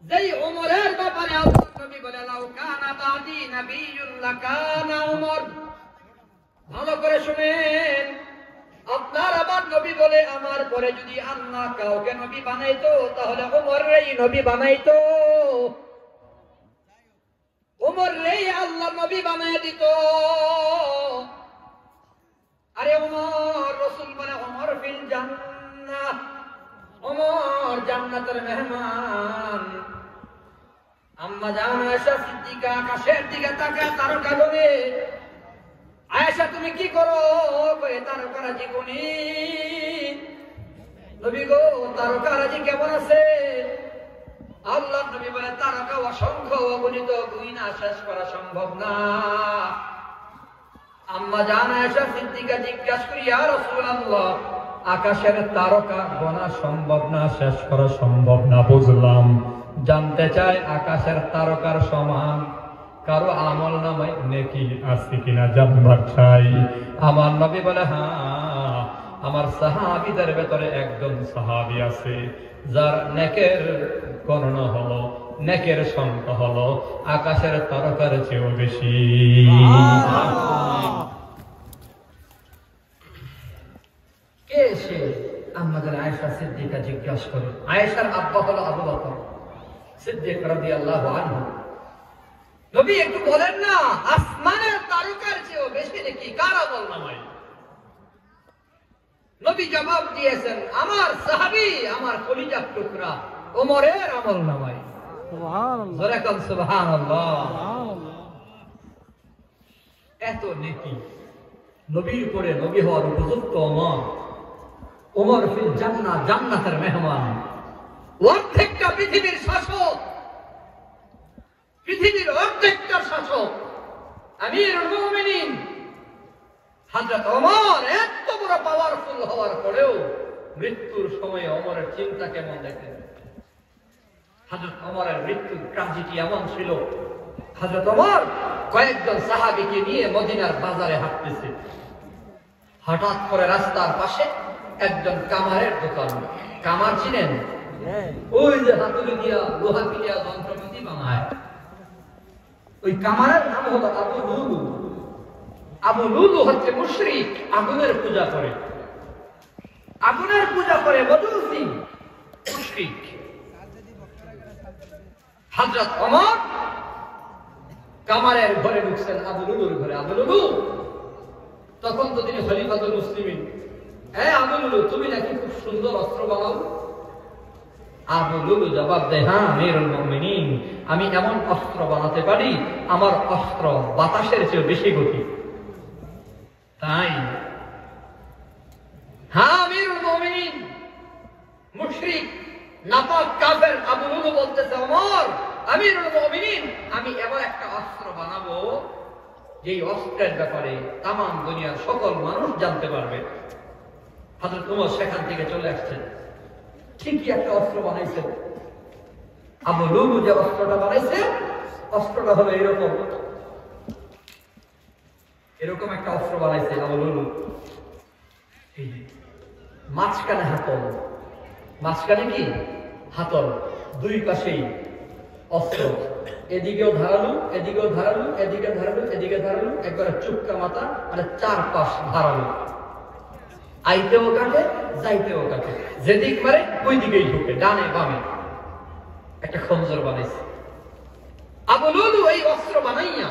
যেই ওমরের ব্যাপারে আল্লাহ নবী বলে, লাউ কানা বাদি নাবিয়্যুন লাকানা ওমর। ভালো করে শুনেন, আপনার আমার নবী বলে, আমার পরে যদি আল্লাহ কাউকে নবী বানাইতো তাহলে ওমরই নবী বানাইতো। ওমরই আল্লাহ নবী বানাই দিত। আরে ওমর, রাসূল বলে, ওমর ফিল জান্নাহ, ওমর জান্নাতের মেহমান। আম্মা জান আয়েশা সিদ্দিকা আকাশের দিকে তাকায় তারকা গুনে, আয়েশা তুমি কি করো? কয়ে তারকারাজি গুনি। নবী গো, তারকারাজি কেমন আছে? আল্লাহ নবী বলে, তারকা অসংখ্য অগণিত, গুণা শেষ করা সম্ভব না। আম্মা জান আয়েশা সিদ্দিকা জিজ্ঞাসা করি, ইয়া রাসূলুল্লাহ, আকাশের তারকা গোনা সম্ভব না, শেষ করা সম্ভব না, বুঝলাম। জানতে চাই আকাশের তারকার সমান কারো আমল নামায় নেকি আছে কিনা জানবার চাই। আমার নবী বলে, হ্যাঁ, আমার সাহাবীদের ভেতরে একজন সাহাবী আছে যার নেকের গণনা হলো, নেকের সংখ্যা হলো আকাশের তারকার চেয়েও বেশি। কে সে? আমাদের আয়েশা সিদ্দিকা জিজ্ঞাসা করে। আয়েশার আব্বা হলো আবু বকর সিদ্দিক রাদিয়াল্লাহু আনহু। নবী একটু বলেন না, আসমানের তারকার চেয়েও বেশি নাকি কার আমল নামায়? নবী জবাব দিয়েছেন, আমার সাহাবী, আমার কলিজার টুকরা ওমরের আমল নামায়। সুবহানাল্লাহ, জোরে বলেন সুবহানাল্লাহ। এত নেকি নবীর পরে নবী হওয়ার উপযুক্ত ওমর। ওমর ফিল জান্নাহ, জান্নাতের মেহমান, অর্ধেকটা পৃথিবীর শাসক, পৃথিবীর অর্ধেকটা শাসক আমিরুল মুমিনিন হযরত ওমর এত বড় পাওয়ারফুল হওয়ার পরেও মৃত্যুর সময় ওমরের চিন্তা কেমন দেখেন। হযরত ওমরের মৃত্যুর ট্র্যাজেডি এমন ছিল, হযরত ওমর কয়েকজন সাহাবীকে নিয়ে মদিনার বাজারে হাঁটতেছে। হঠাৎ করে রাস্তার পাশে একজন কামারের দোকান। কামার ছিলেন ওই যে হাতুড়ি দিয়া লোহা পিটিয়া যন্ত্রপাতি বানায়, ওই কামারের নাম হলো আবু লুলু। আবু লুলু হচ্ছে মুশরিক, আগুনের পূজা করে, আগুনের পূজা করে, মজুসি মুশরিক। হযরত ওমর কামারের ঘরে ঢুকছেন, আবু লুলুর ঘরে। আবু লুলু তখন তো তিনি খলিফাতুল মুসলিমিন। হ্যাঁ আবু লুলু, তুমি নাকি খুব সুন্দর অস্ত্র বানাও? আবু লুলু জবাব দেয়, হ্যাঁ আমিরুল মুমিনিন, আমি এমন অস্ত্র বানাতে পারি আমার অস্ত্র বাতাসের চেয়ে বেশি গতি। তাই? হ্যাঁ আমিরুল মুমিনিন। মুশরিক নাপাক কাফের আবু লুলু বলতেছে, ওমর আমিরুল মুমিনিন, আমি এমন একটা অস্ত্র বানাবো যেই অস্ত্রের ব্যাপারে তামাম দুনিয়ার সকল মানুষ জানতে পারবে। হযরত ওমর সেখান থেকে চলে আসছেন, ঠিকই একটা অস্ত্র বানাইছে। আবু লুলু যে অস্ত্রটা বানাইছে, অস্ত্রটা হলো এরকম, এরকম একটা অস্ত্র বানাইছে আবু লুলু। মাঝখানে হাতল, মাঝখানে কি হাতল, দুই পাশেই অস্ত্র, এদিকেও ধারালু, এদিকেও ধারালু, এদিকে ধারালু, এদিকে ধারালু, একবারে চুপকা মাথা, মানে চার পাশ ধারালু। আইতেও কাটে, যাইতেও কাটে, যেদিক মারে ওই দিকেই ঢুকে, ডানে বামে। একটা খঞ্জর বানাইছে আবু লুলু। এই অস্ত্র বানাইয়া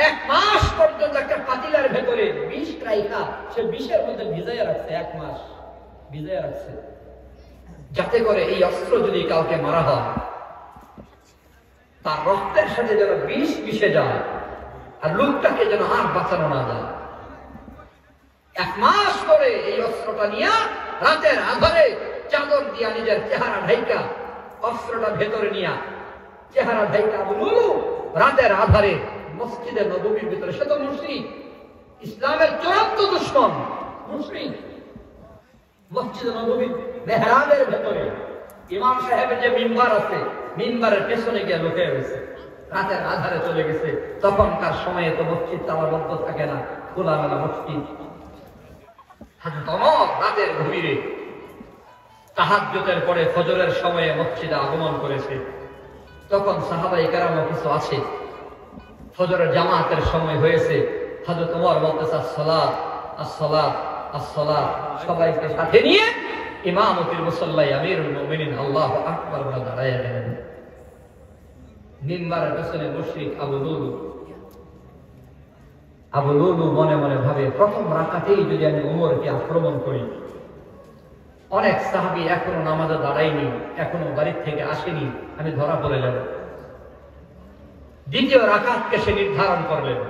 1 মাস পর্যন্ত একটা পাতিলার ভেতরে বিষ রাইখা সে বিষের মধ্যে ভিজাইয়া রাখছে, 1 মাস ভিজাইয়া রাখছে, যাতে করে এই অস্ত্র যদি কাউকে মারা হয় তার রক্তের সাথে যেন বিষ মিশে যায় আর লোকটাকে যেন আর বাঁচানো না যায়। 1 মাস পরে এই অস্ত্রটা নিয়ে রাতের আধারে চাদর দিয়া নিজের চেহারা ঢাইকা, অস্ত্রটা ভেতরে নিয়া চেহারা ঢাইকা আবু লুলু রাতের আধারে মসজিদে নববীর ভিতরে, সে তো মুশরিক, ইসলামের চূড়ান্ত দুশমন মুশরিক, মসজিদে নববীর মেহরাবের ভেতরে ইমাম সাহেবের যে মিম্বার আছে, মিম্বারের পেছনে গিয়ে লুকিয়ে রয়েছে, রাতের আধারে চলে গেছে। তখনকার সময়ে তো মসজিদ তালাবদ্ধ থাকে না, খোলামেলা মসজিদ। হযরত ওমর রাতের গভীরে তাহাজ্জুদের পরে ফজরের সময়ে মসজিদে আগমন করেছে। তখন সাহাবায়ে কেরামও কিছু আছে, ফজরের জামাতের সময় হয়েছে। হযরত ওমর বলতেছে, আসসালাত আসসালাত আসসালাত, সবাইকে সাথে নিয়ে ইমামতির মুসাল্লায় আমিরুল মুমিনিন আল্লাহু আকবার বলে দাঁড়াইয়া গেলেন। মিম্বারের পেছনে মুশরিক আবু লুলু। আবু লুলু মনে মনে ভাবে, প্রথম রাকাতেই যদি আমি ওমরকে আক্রমণ করি, অনেক সাহাবী এখনো নামাজে দাঁড়ায়নি, এখনো বাড়ির থেকে আসেনি, আমি ধরা পড়ে যাব। দ্বিতীয় রাকাতকে সে নির্ধারণ করলেন।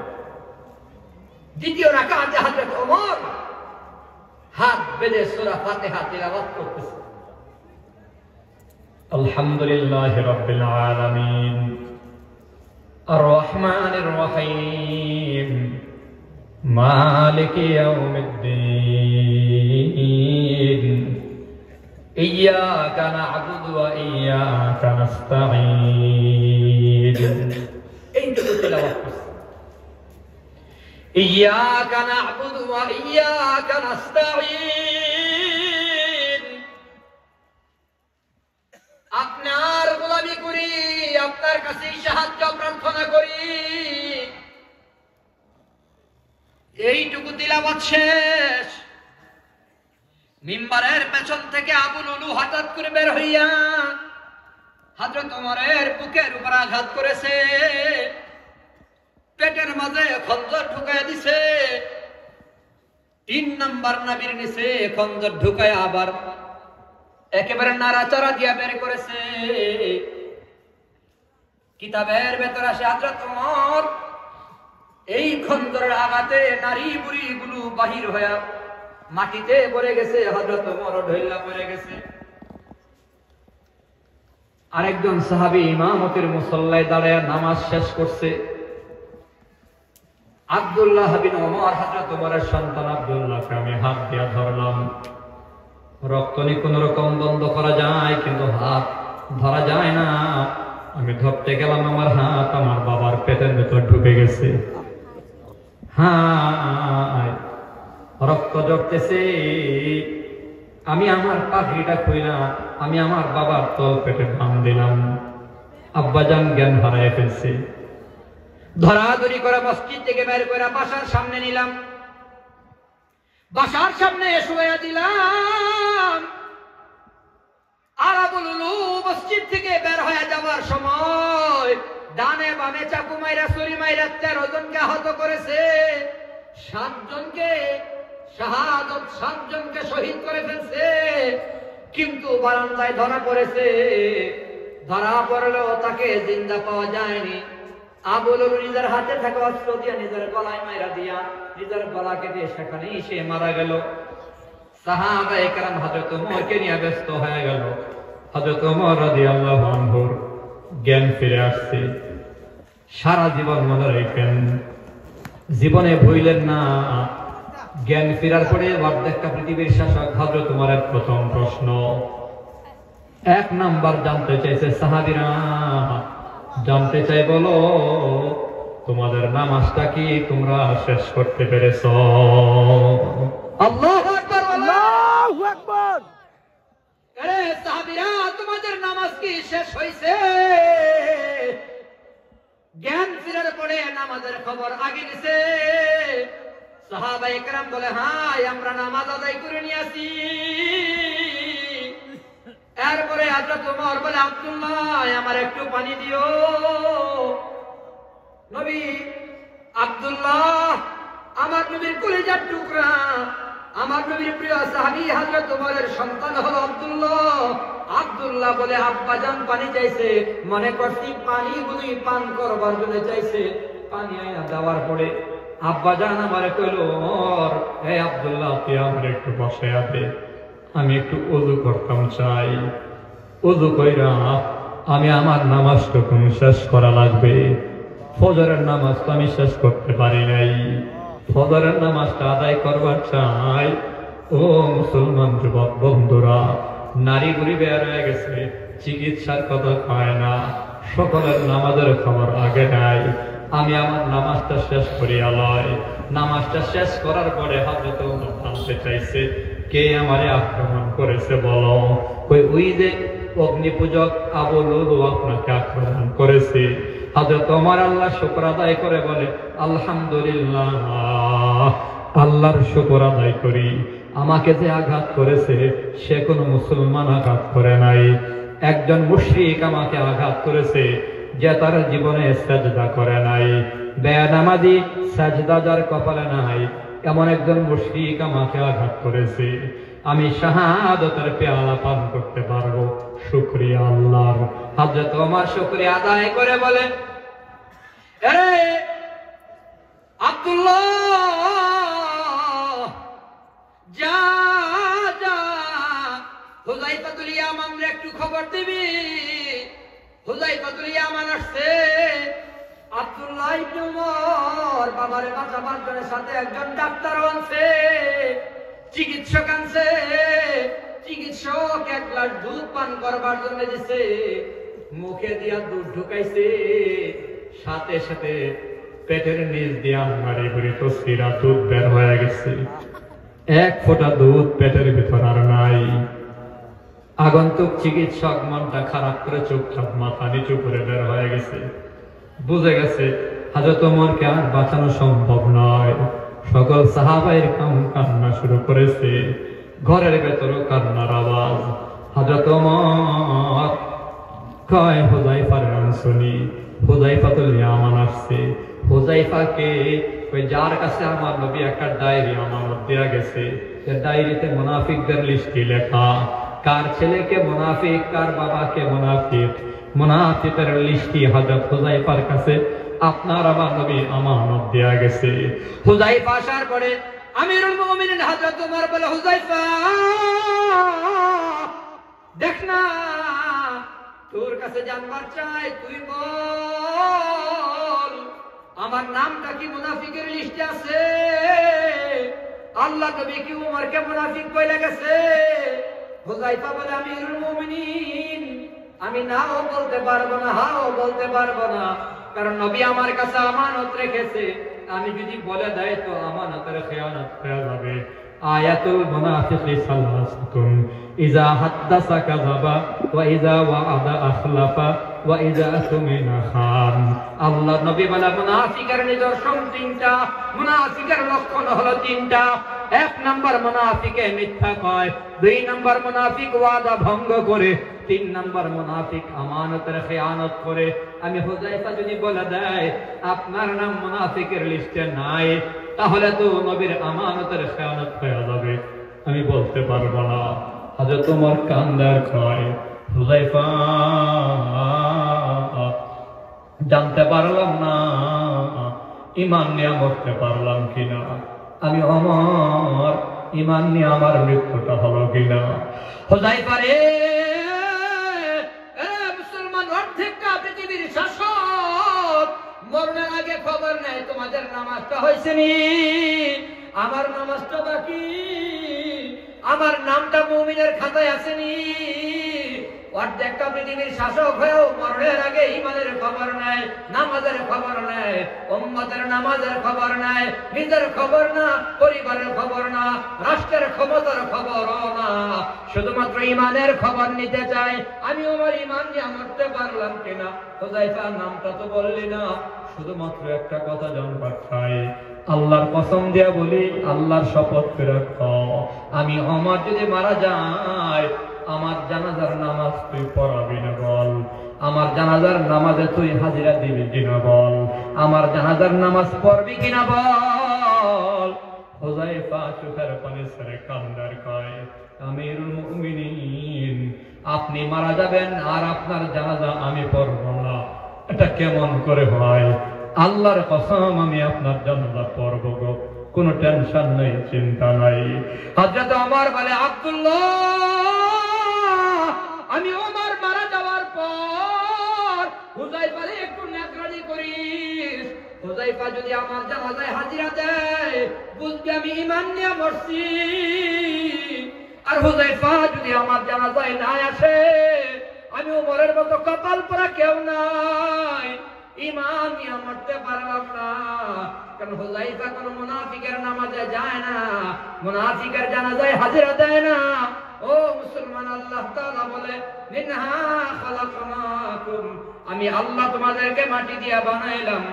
দ্বিতীয় রাকাতে হযরত ওমর হাত বেঁধে সূরা ফাতিহা তিলাওয়াত করতেছে। আলহামদুলিল্লাহি রাব্বিল আলামিন আর রহমানির রহিম মালিকি ইয়াউমিদ্দিন ইয়্যাকা না'বুদু ওয়া ইয়্যাকা নাস্তাঈন। এইটুকু তেলাওয়াত করছি। ইয়্যাকা না'বুদু ওয়া ইয়্যাকা নাস্তাঈন, আপনার গোলামি করি, আপনার কাছে সাহায্য প্রার্থনা করি। এইটুকু তিলাওয়াত শেষ। মিম্বারের পেছন থেকে আবু লুলু হঠাৎ করে বের হইয়া হযরত ওমরের বুকের উপর আঘাত করেছে, পেটের মাঝে খঞ্জর ঢুকায় দিছে। 3 নাম্বার নাভির নিচে খঞ্জর ঢুকায় আবার একেবারে নাড়াচাড়া দিয়া বের করেছে। কিতাবের ভেতর আসে হযরত ওমর এই খঞ্জরের আঘাতে নারী বুড়ি গুলো বাহির হইয়া মাটিতে পড়ে গেছে, হযরত ওমর ঢইলা পড়ে গেছে। আরেকজন সাহাবী ইমামতের মুসল্লায় দাঁড়ায় নামাজ শেষ করছে। আব্দুল্লাহ বিন ওমর, হযরত ওমরের সন্তান আব্দুল্লাহকে আমি হাত দিয়া ধরলাম। রক্তনি কোন রকম বন্ধ করা যায়, কিন্তু হাত ধরা যায় না। আমি ধরতে গেলাম, আমার হাত আমার বাবার পেটের ভেতর ঢুকে গেছে। হ্যাঁ, রক্ত জড়তেছে। আমি আমার পাখিটা খুইলা আমি আমার বাবার তল পেটে বাম দিলাম। আব্বাজান জ্ঞান হারায় ফেলছে। ধরাধরি করে মসজিদ থেকে বের করে বাসার সামনে নিলাম, বাসার সামনে শুয়ে দিলাম। আর আবু লুলু মসজিদ থেকে বের হয়ে যাওয়ার সময় ডানে বামে চাকু মাইরা ছুরি মাইরা 13 জনকে আহত করেছে। 7 জনকে শাহাদত, 7 জনকে শহীদ করে ফেলছে। কিন্তু বারান্দায় ধরা পড়েছে। ধরা পড়লেও তাকে জিন্দা পাওয়া যায়নি। আবু লুলু নিজের হাতে থাকা অস্ত্র দিয়ে নিজের গলায় মাইরা দিয়া নিজের গলা কেটে সেখানেই সে মারা গেল। সাহাবায়ে কেরাম হযরত ওমরকে নিয়ে ব্যস্ত হয়ে গেল। হযরত ওমর রাদিয়াল্লাহু আনহুর জ্ঞান ফিরে আসছে। সারা জীবন মনে রাখবেন, জীবনে ভুলেন না। জ্ঞান ফেরার পরে অর্ধেকটা পৃথিবীর শাসক হযরত ওমরের প্রথম প্রশ্ন 1 নাম্বার জানতে চাইছে সাহাবীরা, জানতে চাই বলো তোমাদের নামাজটা কি তোমরা শেষ করতে পেরেছো? আল্লাহু আকবার, আল্লাহু আকবার। আরে সাহাবীরা, তোমাদের নামাজ কি শেষ হইছে? জ্ঞান ফেরার পরে নামাজের খবর আগে নিছে। সাহাবায়ে কেরাম বলে, হ্যাঁ আমরা নামাজ আদায় করে নিয়েছি। এরপরে হযরত ওমর বলে, আব্দুল্লাহ আমার একটু পানি দিও। নবী আব্দুল্লাহ, আমার নবীর কলিজার টুকরা, আমার নবীর প্রিয় সাহাবী হযরত ওমরের সন্তান হলো আব্দুল্লাহ। আব্দুল্লাহ বলে, আব্বাজান পানি চাইছে, মনে করছি পানিগুলি পান করবার জন্য চাইছে। পানি আইনা দেওয়ার পরে আব্বাজান আমারে কইলো, ওমর হে আব্দুল্লাহ তুই আমার একটু বসায়া দে, আমি একটু ওযু করতাম চাই। ওযু কইরা আমি আমার নামাজটুকু শেষ করা লাগবে। ফজরের নামাজ তো আমি শেষ করতে পারি নাই, ফজরের নামাজটা আদায় করবার চাই। ও মুসলমান যুবক বন্ধুরা, নারী বুড়ি বের হয়ে গেছে, চিকিৎসার কথা পায় না, সকলের নামাজের খবর আগে নাই। আমি আমার নামাজটা শেষ করিয়া লয়। নামাজটা শেষ করার পরে হযরত ওমর জানতে চাইছে কে আমারে আক্রমণ করেছে বলো। ওই যে অগ্নি পূজক আবু লুলু আপনাকে আক্রমণ করেছে। হযরত ওমর আল্লাহর শুকর আদায় করে বলে, আলহামদুলিল্লাহ, আল্লাহর শুকর আদায় করি, আমাকে যে আঘাত করেছে সে কোনো মুসলমান আঘাত করে নাই, একজন মুশরিক আমাকে আঘাত করেছে যে তার জীবনে সাজদা করে নাই। বেনামাজি সাজদা যার কপালে নাই এমন একজন মুশরিক আমাকে আঘাত করেছে। আমি শাহাদাতের পেয়ালা পান করতে পারবো, শুকরিয়া আল্লাহর। হযরত ওমর শুকরিয়া আদায় করে বলে, আরে আব্দুল্লাহ যা যা হুযায়ফাতুল ইয়ামানরে একটু খবর দিবি। হুযায়ফাতুল ইয়ামান আসছে। আব্দুল্লাহ ইবনে ওমর বাবারে বাঁচাবার জন্য সাথে একজন ডাক্তার আনছে। চিকিৎসক আনছে, চিকিৎসক এক গ্লাস দুধ পান করবার জন্য দিছে, মুখে দিয়া দুধ ঢুকাইছে, সাথে সাথে পেটের নিচ দিয়ে আঙ্গারি ভরি তো সিরা দুধ বের হয়ে গেছে। এক ফোঁটা দুধ পেটের ভিতর আর নাই। আগন্তুক চিকিৎসক মনটা খারাপ করে চুপচাপ মাথা নিচু করে বের হয়ে গেছে। বুঝে গেছে হযরত ওমরকে আর বাঁচানো সম্ভব নয়। সকল সাহাবায়ে কিরাম কান্না শুরু করেছে, ঘরের ভেতরও কান্নার আওয়াজ। হযরত ওমর কয় হুযায়ফার নাম শুনি। হুযায়ফাতুল ইয়ামান আসছে। হুযায়ফাকে ওই যার কাছে আমার নবী একটা ডায়েরি আমানত দেয়া গেছে, যে ডায়েরিতে মুনাফিকদের লিস্টি লেখা, কার ছেলেকে মুনাফিক, কার বাবাকে মুনাফিক, মুনাফিকের লিস্টি হযরত হুযায়ফার কাছে আপনার আমার নবী আমানত দেয়া গেছে। হুযায়ফা আসার পরে আমিরুল মুমিনিন হযরত ওমর বলে, হুযায়ফা দেখ না, তোর কাছে জানবার চাই, তুই বল আমার নামটা কি মুনাফিকের লিস্টে আছে? আল্লাহ নবী কি ওমরকে মুনাফিক কইলা গেছে? হুযায়ফা বলে, আমিরুল মুমিনিন আমি নাও বলতে পারবো না, হাও বলতে পারবো না, কারণ নবী আমার কাছে আমানত রেখেছে, আমি যদি বলে দেয় তো আমানতের খেয়ানত হয়ে যাবে। আয়াতুল মুনাফিকি সালাসাতুন, ইযা হাদ্দাসা কাযাবা ওয়া ইযা ওয়াআদা আখলাফা ওয়া ইযা তুমিনা খান। আল্লাহ নবী বলে মুনাফিকের নিদর্শন তিনটা, মুনাফিকের লক্ষণ হলো তিনটা। এক নাম্বার মুনাফিকে মিথ্যা কয়, দুই নাম্বার মুনাফিক ওয়াদা ভঙ্গ করে, তিন নাম্বার মুনাফিক আমানতের খেয়ানত করে। আমি হুযায়ফা যদি বলে দেয় আপনার নাম মুনাফিকের লিস্টে নাই, তাহলে তো নবীর আমানতের খেয়ানত হয়ে যাবে, আমি বলতে পারবো না। হযরত ওমর কান্দার কয়, হুযায়ফা জানতে পারলাম না ঈমান নিয়ে মরতে পারলাম কিনা, আমি ওমর ঈমান নিয়ে আমার মৃত্যুটা হলো কিনা। হুযায়ফা রে, মুসলমান অর্ধেকটা পৃথিবীর শাসক, মরণের আগে খবর নেই তোমাদের নামাজটা হয়েছে নি, আমার নামাজটা বাকি, আমার নামটা মুমিনের খাতায় আসেনি। অর্ধেকটা পৃথিবীর শাসক হয়েও মরণের আগে ঈমানের খবর নাই, নামাজের খবর নাই, উম্মতের নামাজের খবর নাই, নিজের খবর না, পরিবারের খবর না, রাষ্ট্রের ক্ষমতার খবরও না, শুধুমাত্র ঈমানের খবর নিতে চাই। আমি আমার ঈমান নিয়ে মরতে পারলাম কিনা? হুযায়ফা নামটা তো বললি না, শুধুমাত্র একটা কথা জানবার চাই, আল্লাহর কসম দিয়া বলি, আল্লাহর শপথ করে আমি ওমর যদি মারা যায়, আমার জানাজার নামাজ তুই পড়াবি না বল, আমার জানাজার নামাজে তুই হাজিরা দিবি কিনা বল, আমার জানাজার নামাজ পড়বি কিনা বল। হুযায়ফা চোখের পানি ছেড়ে কান্দার কয়, আমিরুল মুমিনিন আপনি মারা যাবেন আর আপনার জানাজা আমি পড়ব না, এটা কেমন করে হয়? আল্লাহর কসম আমি আপনার জানাজা পড়ব গো, কোনো টেনশন নেই, চিন্তা নাই। হযরত ওমর বলে, আব্দুল্লাহ আমি ওমর মারা যাওয়ার পর হুযায়ফারে একটু নেকড়ানি করিস, হুযায়ফা যদি আমার জানাজায় হাজিরা দেয় বুঝবি আমি ঈমান নিয়ে মরছি, আর হুযায়ফা যদি আমার জানাজায় না আসে, আমি ওমরের মতো কপাল পরা কেউ নাই, ঈমান নিয়ে মরতে পারলাম না। কারণ হুযায়ফা কোনো মুনাফিকের নামাজে যায় না, মুনাফিকের জানাজায় হাজিরা দেয় না। ও মুসলমান, আল্লাহ তাআলা বলে, মিনহা খালাকনাকুম, আমি আল্লাহ তোমাদেরকে মাটি দিয়ে বানাইলাম,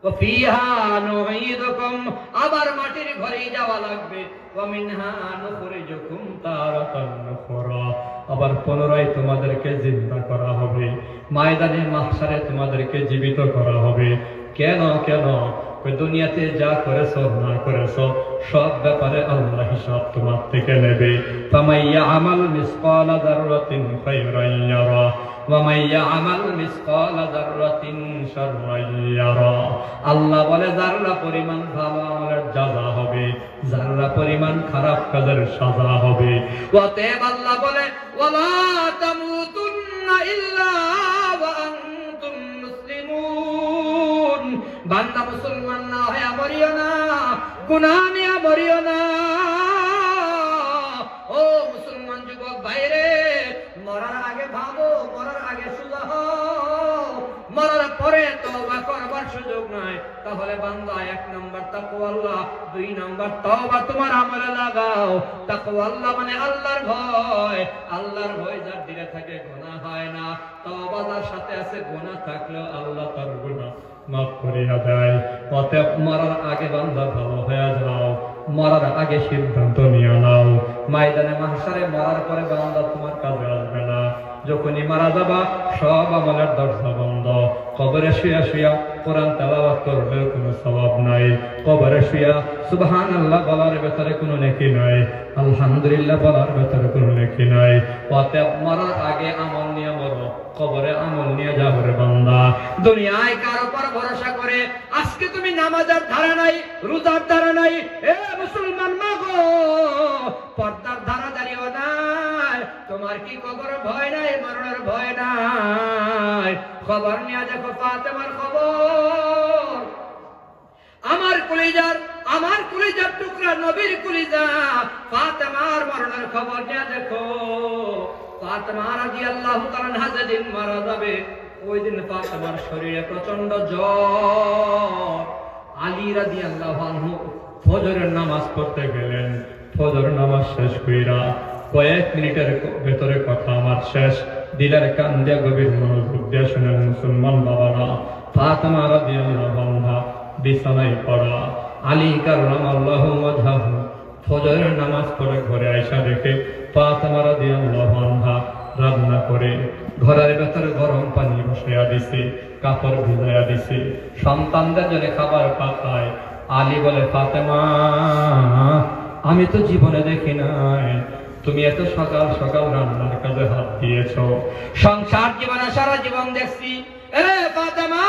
ওয়া ফিহা নুঈদুকুম, আবার মাটির ঘরেই যাওয়া লাগবে, ওয়া মিনহা নুখরিজুকুম তারাতান উখরা, আবার পুনরায় তোমাদেরকে জিন্দা করা হবে, ময়দানে মাহশারে তোমাদেরকে জীবিত করা হবে। কেন কেন? ওই দুনিয়াতে যা করেছো না করেছো সব ব্যাপারে আল্লাহ হিসাব তোমার থেকে নেবে। ফামাইয়া আমাল মিসকালা যাররাতিন খায়রান ইয়ারা ওয়া মাইয়া আমাল মিসকালা যাররাতিন শাররান ইয়ারা। আল্লাহ বলে যাররা পরিমাণ ভালো আমলের সাজা হবে, যাররা পরিমাণ খারাপ কাজের সাজা হবে। অতএব আল্লাহ বলে, ওয়ালা তামুতুন্না ইল্লা ওয়া আনতুম মুসলিমুন, বান্দা মুসলমান না হয়ে মরিও না, গুনাহ নিয়ে মরিও না, হওয়ার সুযোগ নাই। তাহলে বান্দা 1 নাম্বার তাকওয়াল্লাহ, 2 নাম্বার তওবা তোমার আমলে লাগাও। তাকওয়াল্লাহ মানে আল্লাহর ভয়। আল্লাহর ভয় যার দিলে থাকে গুনাহ হয় না। তওবা যার সাথে আছে গুনাহ থাকলেও আল্লাহ তার গুনাহ মাফ করিয়া দেয়। অতএব মরার আগে বান্দা ভালো হয়ে যাও, মরার আগে সিদ্ধান্ত নিয়ে নাও। ময়দানে মাহশারে মরার পরে বান্দা তোমার কাজে আসবে না। যখনই মারা যাবা সব আমলের দরজা বন্ধ। কবরে শুয়া শুয়া কোরআন তেলাওয়াত করলে কোনো সওয়াব নাই। কবরে শুয়া সুবহানাল্লাহ বলার ভেতরে কোনো নেকি নাই, আলহামদুলিল্লাহ বলার ভেতরে কোনো নেকি নাই। অতএব মরার আগে আমল নিয়ে মরো, কবরে আমল নিয়ে যাবে রে বান্দা। দুনিয়ায় কার উপর ভরসা করে আজকে তুমি নামাজের ধারা নাই, রোজার ধারা নাই, এ মুসলমান মাগো পর্দার ধারা দাঁড়িয়েও নাই, তোমার কি কবর ভয় নাই, মরণের ভয় নাই? খবর নিয়ে দেখো ফাতেমার খবর। আমার কলিজার টুকরা নবীর কলিজা ফাতেমার মরণের খবর নিয়ে দেখো। ফাতেমা রাদিয়াল্লাহু তাআলা আনহা যেদিন মারা যাবে ওই দিন ফাতেমার শরীরে প্রচন্ড জ্বর। আলী রাদিয়াল্লাহু আনহু ফজরের নামাজ পড়তে গেলেন। ফজর নামাজ শেষ কইরা কয়েক মিনিটের ভেতরে কথা আমার শেষ। দিলের কান দিয়ে গভীর মনোযোগ দিয়ে শুনেন মুসলমান বাবারা। ফাতেমা রাদিয়াল্লাহু আনহা বিছানায় পড়া। আলী কাররামাল্লাহু ওয়াজহাহু ফজরের নামাজ পড়ে ঘরে আয়েশা দেখে ফাতেমা রাদিয়াল্লাহু আনহা রান্না করে ঘরের ভেতরে গরম পানি বসাইয়া দিছে, কাপড় ভিজাইয়া দিছে, সন্তানদের জন্য খাবার পাঠায়। আলী বলে ফাতেমা আমি তো জীবনে দেখি নাই তুমি এত সকাল সকাল রান্নার কাজে হাত দিয়েছ। সংসার জীবনে সারা জীবন দেখছি, এরে ফাতেমা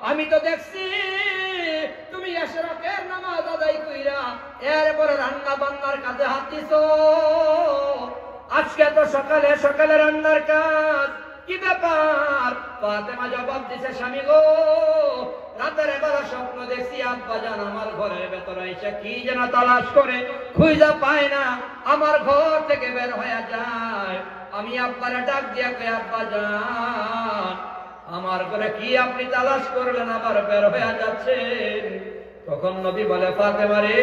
আমি তো দেখছি তুমি এশরাকের নামাজ আদায় কইরা এরপরে রান্না বান্নার কাজে হাত দিছো। আজকে তো সকালে সকালে রান্নার কাজ, কি ব্যাপার? ফাতেমা জবাব দিছে স্বামী গো রাতের বেলা স্বপ্ন দেখছি আব্বা জান আমার ঘরের ভেতরে এসে কি যেন তালাশ করে, খুঁজা পায় না, আমার ঘর থেকে বের হয়ে যায়। আমি আব্বারে ডাক দিয়া কই আব্বা জান আমার ঘরে কি আপনি তালাশ করলেন, আবার বের হয়ে যাচ্ছেন? তখন নবী বলে ফাতেমা রে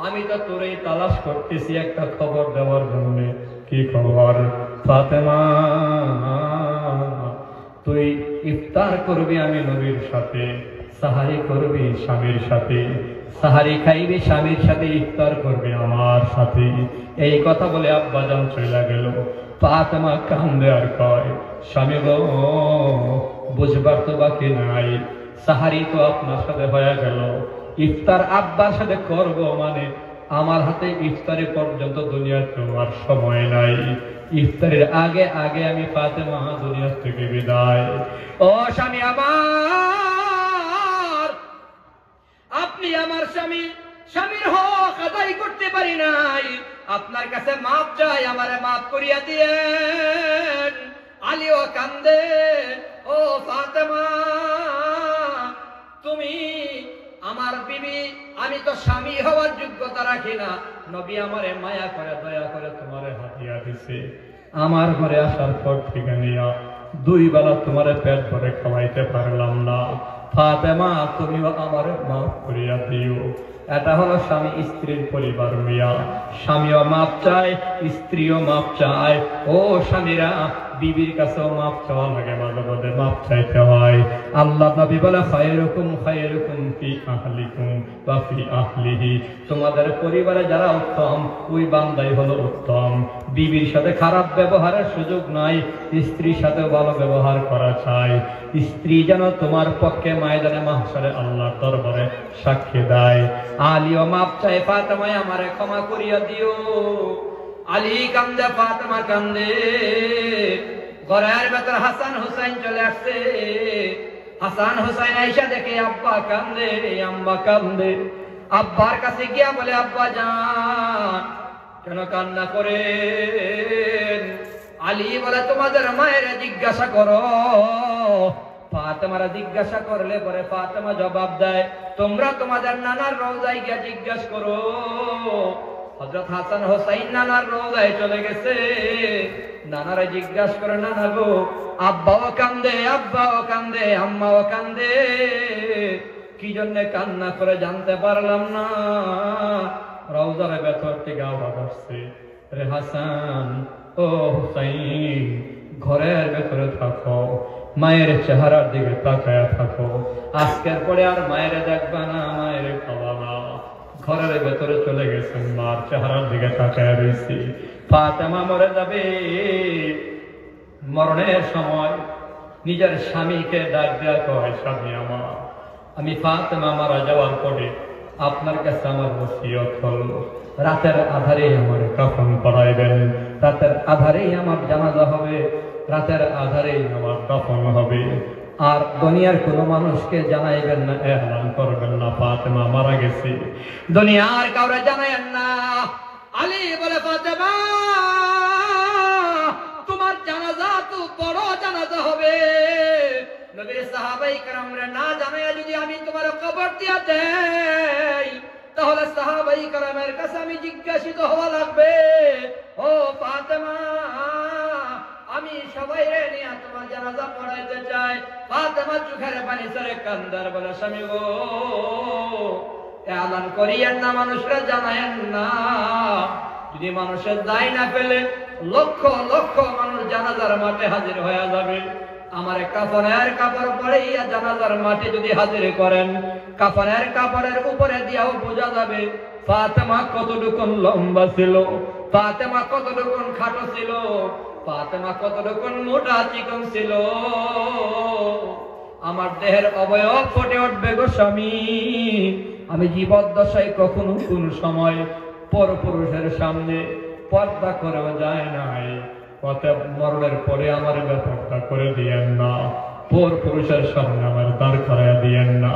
আমি তো তোরই তালাশ করতেছি একটা খবর দেওয়ার জন্য। কি খবর? ফাতেমা তুই ইফতার করবি আমি নবীর সাথে, সাহারি করবি স্বামীর সাথে, সাহারি খাইবি স্বামীর সাথে, ইফতার করবি আমার সাথে। এই কথা বলে আব্বাজান চলে গেল। ফাতেমা কান্দে আর কয় স্বামী গো বুঝবার তো বাকি নাই, সাহারি তো আপনার সাথে হয়ে গেল, ইফতার আব্বার সাথে করব মানে আমার হাতে ইফতারি পর্যন্ত দুনিয়াতে তোমার সময় নাই। ইফতারের আগে আগে আমি ফাতেমা দুনিয়া থেকে বিদায়। ও স্বামী আমার, আপনি আমার স্বামী, স্বামীর হক আদায় করতে পারি নাই, আপনার কাছে মাপ চাই, আমারে মাপ করিয়া দিয়েন। আলীও কান্দে, ও ফাতেমা তুমি আমার বিবি, আমি তো স্বামী হওয়ার যোগ্যতা রাখি না, নবী আমারে মায়া করে দয়া করে তোমারে হাতিয়া দিছে। আমার ঘরে আসার পর থেকে নিয়া 2 বেলা তোমারে পেট ভরে খাওয়াইতে পারলাম না। ফাতেমা তুমিও আমারে মাফ করিয়া দিও। এটা হলো স্বামী স্ত্রীর পরিবার মিয়া। স্বামীও মাপ চায়, স্ত্রীও মাপ চায়। ও স্বামীরা বিবির কাছেও মাপ চাওয়া লাগে, মাঝে মাঝে মাপ চাইতে হয়। আল্লাহ নবী বলে খায়রুকুম খায়রুকুম ফি আহলিকুম ওয়া ফি আহলিহি, তোমাদের পরিবারে যারা উত্তম ওই বান্দাই হলো উত্তম। বিবির সাথে খারাপ ব্যবহারের সুযোগ নাই, স্ত্রীর সাথে ভালো ব্যবহার করা চাই। স্ত্রী যেন তোমার পক্ষে ময়দানে মাহশারে আল্লাহর দরবারে সাক্ষী দেয়। আলীও মাপ চায়, ফাতেমা আমারে ক্ষমা করিয়া দিও। আলী কান্দে, ফাতেমা কান্দে। ঘরের ভেতর হাসান হুসাইন চলে আসছে। হাসান হুসাইন আইসা দেখে আব্বা কান্দে, আম্মা কান্দে। আব্বার কাছে গিয়া বলে আব্বা জান কেন কান্না করেন? আলী বলে তোমাদের মায়ের জিজ্ঞাসা করো। ফাতেমারা জিজ্ঞাসা করলে পরে ফাতেমা জবাব দেয় তোমরা তোমাদের নানার রওজায় গিয়া জিজ্ঞাসা করো। হযরত হাসান হোসাইন নানার রওজায় চলে গেছে। নানারা জিজ্ঞাসা করে, নানা গো, আব্বাও কান্দে, আব্বাও কান্দে, আম্মাও কান্দে, কি জন্য কান্না করে জানতে পারলাম না। রওজার ভেতর থেকে আওয়াজ আসছে, রে হাসান, ও হুসাইন, ঘরের ভেতরে থাকো, মায়ের চেহারার দিকে তাকায়া থাকো, আজকের পরে আর মায়ের দেখবা না, মায়ের খাওয়া না। ঘরের ভেতরে চলে গেছেন, মার চেহারার দিকে তাকায়া রয়েছি। ফাতেমা মরে যাবে, মরণের সময় নিজের স্বামীকে ডাক দেয়া কয়, স্বামী আমার, আমি ফাতেমা মারা যাওয়ার পরে আপনার কাছে আমার ওসিয়ত হলো, রাতের আধারে আমার কাফন পরাইবেন, রাতের আধারেই আমার জানাজা হবে, রাতের আধারেই আমার কাফন হবে, আর দুনিয়ার কোনো মানুষকে জানাইবেন না, এলান করবেন না ফাতেমা মারা গেছে, দুনিয়ার কাউরে জানাইবেন না। আলী বলে, ফাতেমা তোমার জানাজা তো বড় জানাজা হবে, নবীর সাহাবায়ে কেরামরা না জানায়া যদি আমি তোমার কবর দিয়া দেই, তাহলে সাহাবায়ে কেরামের কাছে আমি জিজ্ঞাসিত হওয়া লাগবে, ও ফাতেমা আমি সবাইরে নিয়ে তোমার জানাজা পড়াইতে চাই। ফাতেমা চোখের পানি ছেড়ে কান্দার বলে, স্বামী গো, এলান করিয়েন না, মানুষরা জানায়েন না, যদি মানুষের দায় না পেলে লক্ষ লক্ষ মানুষ জানাজার মাঠে হাজির হয়ে যাবে। আমার কাফনের কাপড় পরাইয়া জানাজার মাঠে যদি হাজির করেন, কাফনের কাপড়ের উপরে দিয়াও বোঝা যাবে ফাতেমা কতটুকু লম্বা ছিল, ফাতেমা কতটুকু খাটো ছিল, ফাতেমা কতটুকু মোটা চিকন ছিল। আমার দেহের অবয়ব ফুটে উঠবে গো স্বামী। আমি জীবদ্দশায় কখনো কোন সময় পরপুরুষের সামনে পর্দা করেও যায় নাই, অতএব মরণের পরে আমার ব্যাপারটা করে দিয়েন না, পরপুরুষের সামনে আমার দাঁড় করাইয়া দিয়েন না।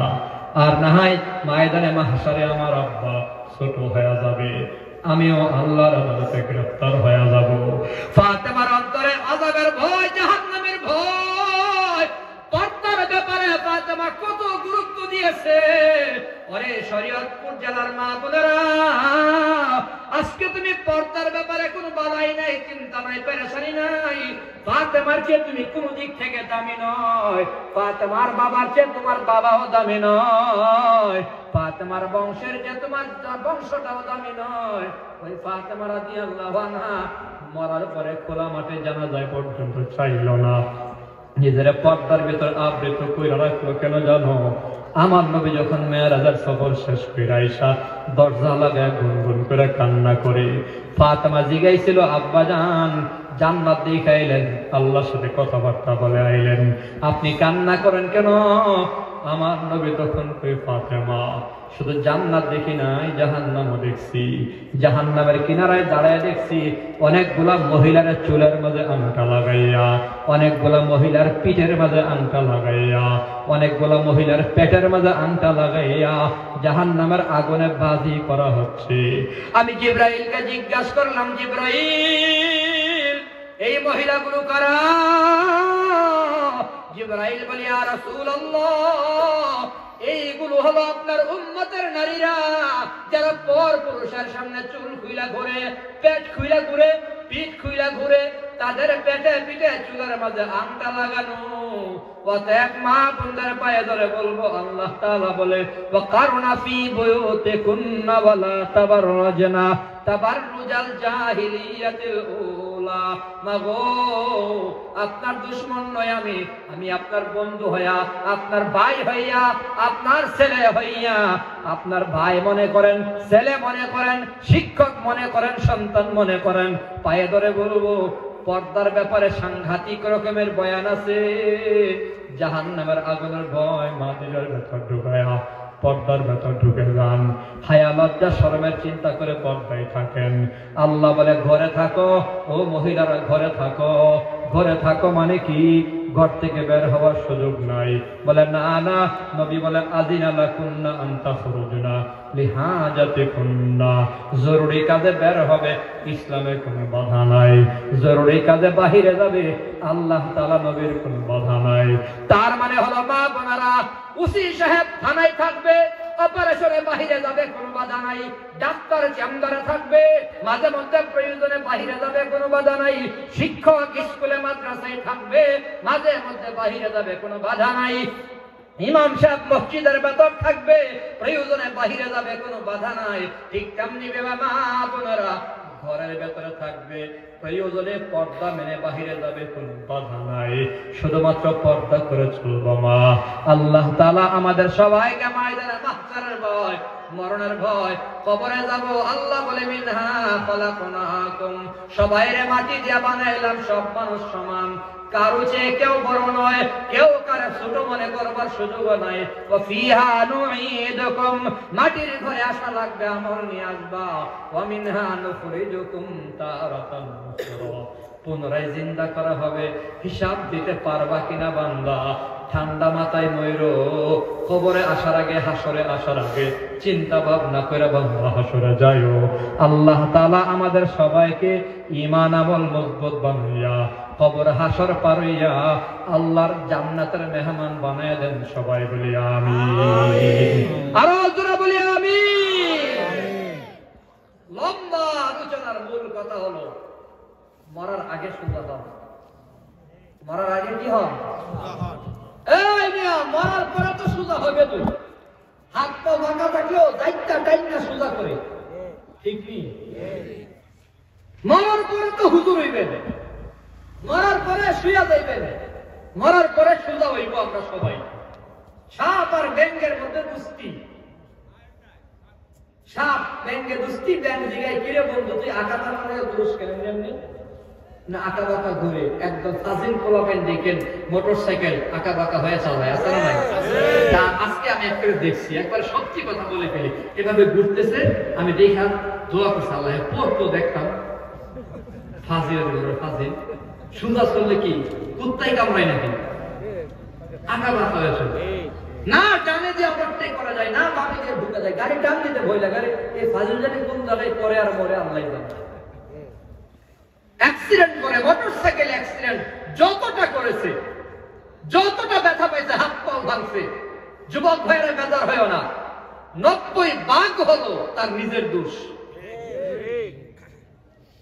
আর না হয় ময়দানে মাহশারে আমার আব্বা ছোট হয়ে যাবে, আমিও আল্লাহর আদালতে গ্রেফতার হয়ে যাব। ফাতেমার অন্তরে আযাবের ভয়, জাহান্নামের ভয়, পর্দার ব্যাপারে ফাতেমা কত গুরুত্ব দিয়েছে। ওরে শরীয়তপুর জেলার মা বোনেরা, আজকে তুমি পর্দার ব্যাপারে কোনো বালাই নাই, চিন্তা নাই, পেরেশানি নাই। ফাতেমার চেয়ে তুমি কোন দিক থেকে দামি নয়, ফাতেমার বাবার চেয়ে তোমার বাবাও দামি নয়, ফাতেমার বংশের চেয়ে তোমার বংশটাও দামি নয়। ওই ফাতেমা রাদিয়াল্লাহু আনহা মরার পরে খোলা মাঠে জানাজা পর্যন্ত চাইল না, নিজের পর্দার ভিতর আবৃত কইরা রাখলো। কেন জানো? আমার নবী যখন মেরাজের সফর শেষ করে আইসা দরজা লাগায় গুনগুন করে কান্না করে, ফাতেমা জিগাইছিল, আব্বা জান জান্নাত দেখাইলেন, আল্লাহর সাথে কথাবার্তা বলে আইলেন, আপনি কান্না করেন কেন? আমার নবী তখন কই, ফাতেমা শুধু জান্নাত দেখি নাই, জাহান্নামও দেখছি। জাহান্নামের কিনারায় দাঁড়ায় দেখছি অনেকগুলা মহিলার চুলের মাঝে আংটা লাগাইয়া, অনেকগুলা মহিলার পিঠের মাঝে আংটা লাগাইয়া, অনেকগুলা মহিলার পেটের মাঝে আংটা লাগাইয়া জাহান্নামের আগুনে বাজি করা হচ্ছে। আমি জিবরাইলকে জিজ্ঞাসা করলাম, জিবরাইল এই মহিলাগুলো কারা? জিবরাইল বলে, ইয়া রাসূলুল্লাহ এইগুলো হলো আপনার উম্মতের নারীরা, যারা পর পুরুষের সামনে চুল খুইলা ঘুরে, পেট খুইলা ঘুরে, পিঠ খুইলা ঘুরে, তাদের পেটে পিঠে চুলের মাঝে আংটা লাগানো। অতএব মা বোনদের পায়ে ধরে বলবো, আল্লাহ তাআলা বলে, ওয়াকারনা ফি বুয়ুতিকুন্না ওয়ালা তাবাররাজনা তাবাররুজাল জাহিলিয়াতিল উলা। মাগো আপনার দুশমন নয় আমি, আমি আপনার বন্ধু হইয়া, আপনার ভাই হইয়া, আপনার ছেলে হইয়া, আপনার ভাই মনে করেন, ছেলে মনে করেন, শিক্ষক মনে করেন, সন্তান মনে করেন, পায়ে ধরে বলবো পর্দার ব্যাপারে সাংঘাতিক রকমের বয়ান আছে। জাহান্নামের আগুনের ভয় মাটির ভেতর ঢুকায়া পর্দার ভেতর ঢুকে যান, হায়া লজ্জা শরমের চিন্তা করে পর্দায় থাকেন। আল্লাহ বলে, ঘরে থাকো ও মহিলারা, ঘরে থাকো। ঘরে থাকো মানে কি? ঘর থেকে বের হওয়ার সুযোগ নাই। বলে না না, নবী বলেন, আযিনা লাকুন্না আন তাখরুজনা লিহাজাতিকুন্না, জরুরি কাজে বের হবে, ইসলামের কোনো বাধা নাই। জরুরি কাজে বাহিরে যাবে, আল্লাহ তাআলা নবীর কোনো বাধা নাই। তার মানে হলো মা বোনেরা, ওসি সাহেব থানায় থাকবে, অপারেশনে বাহিরে যাবে, কোনো বাধা নাই। ডাক্তার চেম্বারে থাকবে, মাঝে মধ্যে প্রয়োজনে বাহিরে যাবে, কোনো বাধা নাই। শিক্ষক স্কুলে মাদ্রাসায় থাকবে, মাঝে মধ্যে বাহিরে যাবে, কোনো বাধা নাই। ইমাম সাহেব মসজিদের ভেতর থাকবে, প্রয়োজনে বাহিরে যাবে, কোনো বাধা নাই। ঠিক তেমনি মা বোনেরা ঘরের ভেতরে থাকবে, প্রয়োজনে পর্দা মেনে বাহিরে যাবে, কোনো বাধা নাই। শুধুমাত্র পর্দা করে চলবো মা। আল্লাহ তাআলা আমাদের সবাইকে ময়দানে মাহশারের ভয়, মরণের ভয়, কবরে যাব। আল্লাহ বলে মিনহা খলাকনাকুম, সবাইরে মাটি দিয়ে বানাইলাম, সব মানুষ সমান, কারো চেয়ে কেউ বড় নয়, কেউ কারো ছোট মনে করবার সুযোগ নাই। ওয়া ফিহা নুঈদুকুম, মাটির ঘরে আসা লাগবে, আমল নিয়ে আসবা। ওয়া মিনহা নুখরিজুকুম তারাতান উখরা, পুনরায় জিন্দা করা হবে। হিসাব দিতে পারবা কিনা বান্দা? ঠান্ডা মাথায় ময়ূর, কবরে আসার আগে, হাসরে আসার আগে চিন্তা ভাবনা করে বান্দা হাসরে যাইও। আল্লাহ তাআলা আমাদের সবাইকে ঈমান আমল মজবুত বানাইয়া কবর হাসর পারইয়া আল্লাহর জান্নাতের মেহমান বানায় দেন। সবাই বলি আমিন। আরো জোরে বলি আমিন। লম্বা আলোচনার মূল কথা হলো মরার আগে সুজা হন। মরার আগে কি হন? এই মিয়া, মরার পরে তো সুজা হবে। তুই হাত পা ভাঙা থাকলেও দায়িত্ব টাইনা সুজা করে, ঠিক নেই? মরার পরে তো হুজুর হইবেন, মরার পরে শুয়া যাইবেন, মরার পরে সুজা হইব আমরা সবাই। সাপ আর ব্যাঙের মধ্যে দুস্তি, সাপ ব্যাঙে দুস্তি। ব্যাঙ জিগায়, কিরে বন্ধু তুই আঁকা বাঁকা হয়ে দুরুস কেন? এমনি না, আঁকা বাঁকা ঘুরে একদম ফাজিল পোলাপেন দেখেন মোটরসাইকেল আঁকা বাঁকা হয়ে চালায়, আছে না নাই? আজকে আমি একটা দেখছি, একবার সত্যি কথা বলে ফেলি, এভাবে ঘুরতেছে, আমি দেখা দোয়া করছি আল্লাহ পড়তো, দেখতাম ফাজিল ফাজিল। সুন্দর চললে কি কুত্তাই কামড়ায় নাকি? আঁকা বাঁকা হয়ে চলে না, টানে দিয়ে ওভারটেক করা যায় না, বামে দিয়ে ঢুকে যায়, গাড়ি টান দিতে ভয় লাগে। এই ফাজিল জানি কোন জায়গায় পরে আর মরে আল্লাহ জানে। অ্যাক্সিডেন্ট করে, মোটরসাইকেল অ্যাক্সিডেন্ট যতটা করেছে, যতটা ব্যথা পাইছে, হাত পা ভাঙছে, যুবক ভাইয়েরা বেজার হয় না, 90% হলো তার নিজের দোষ।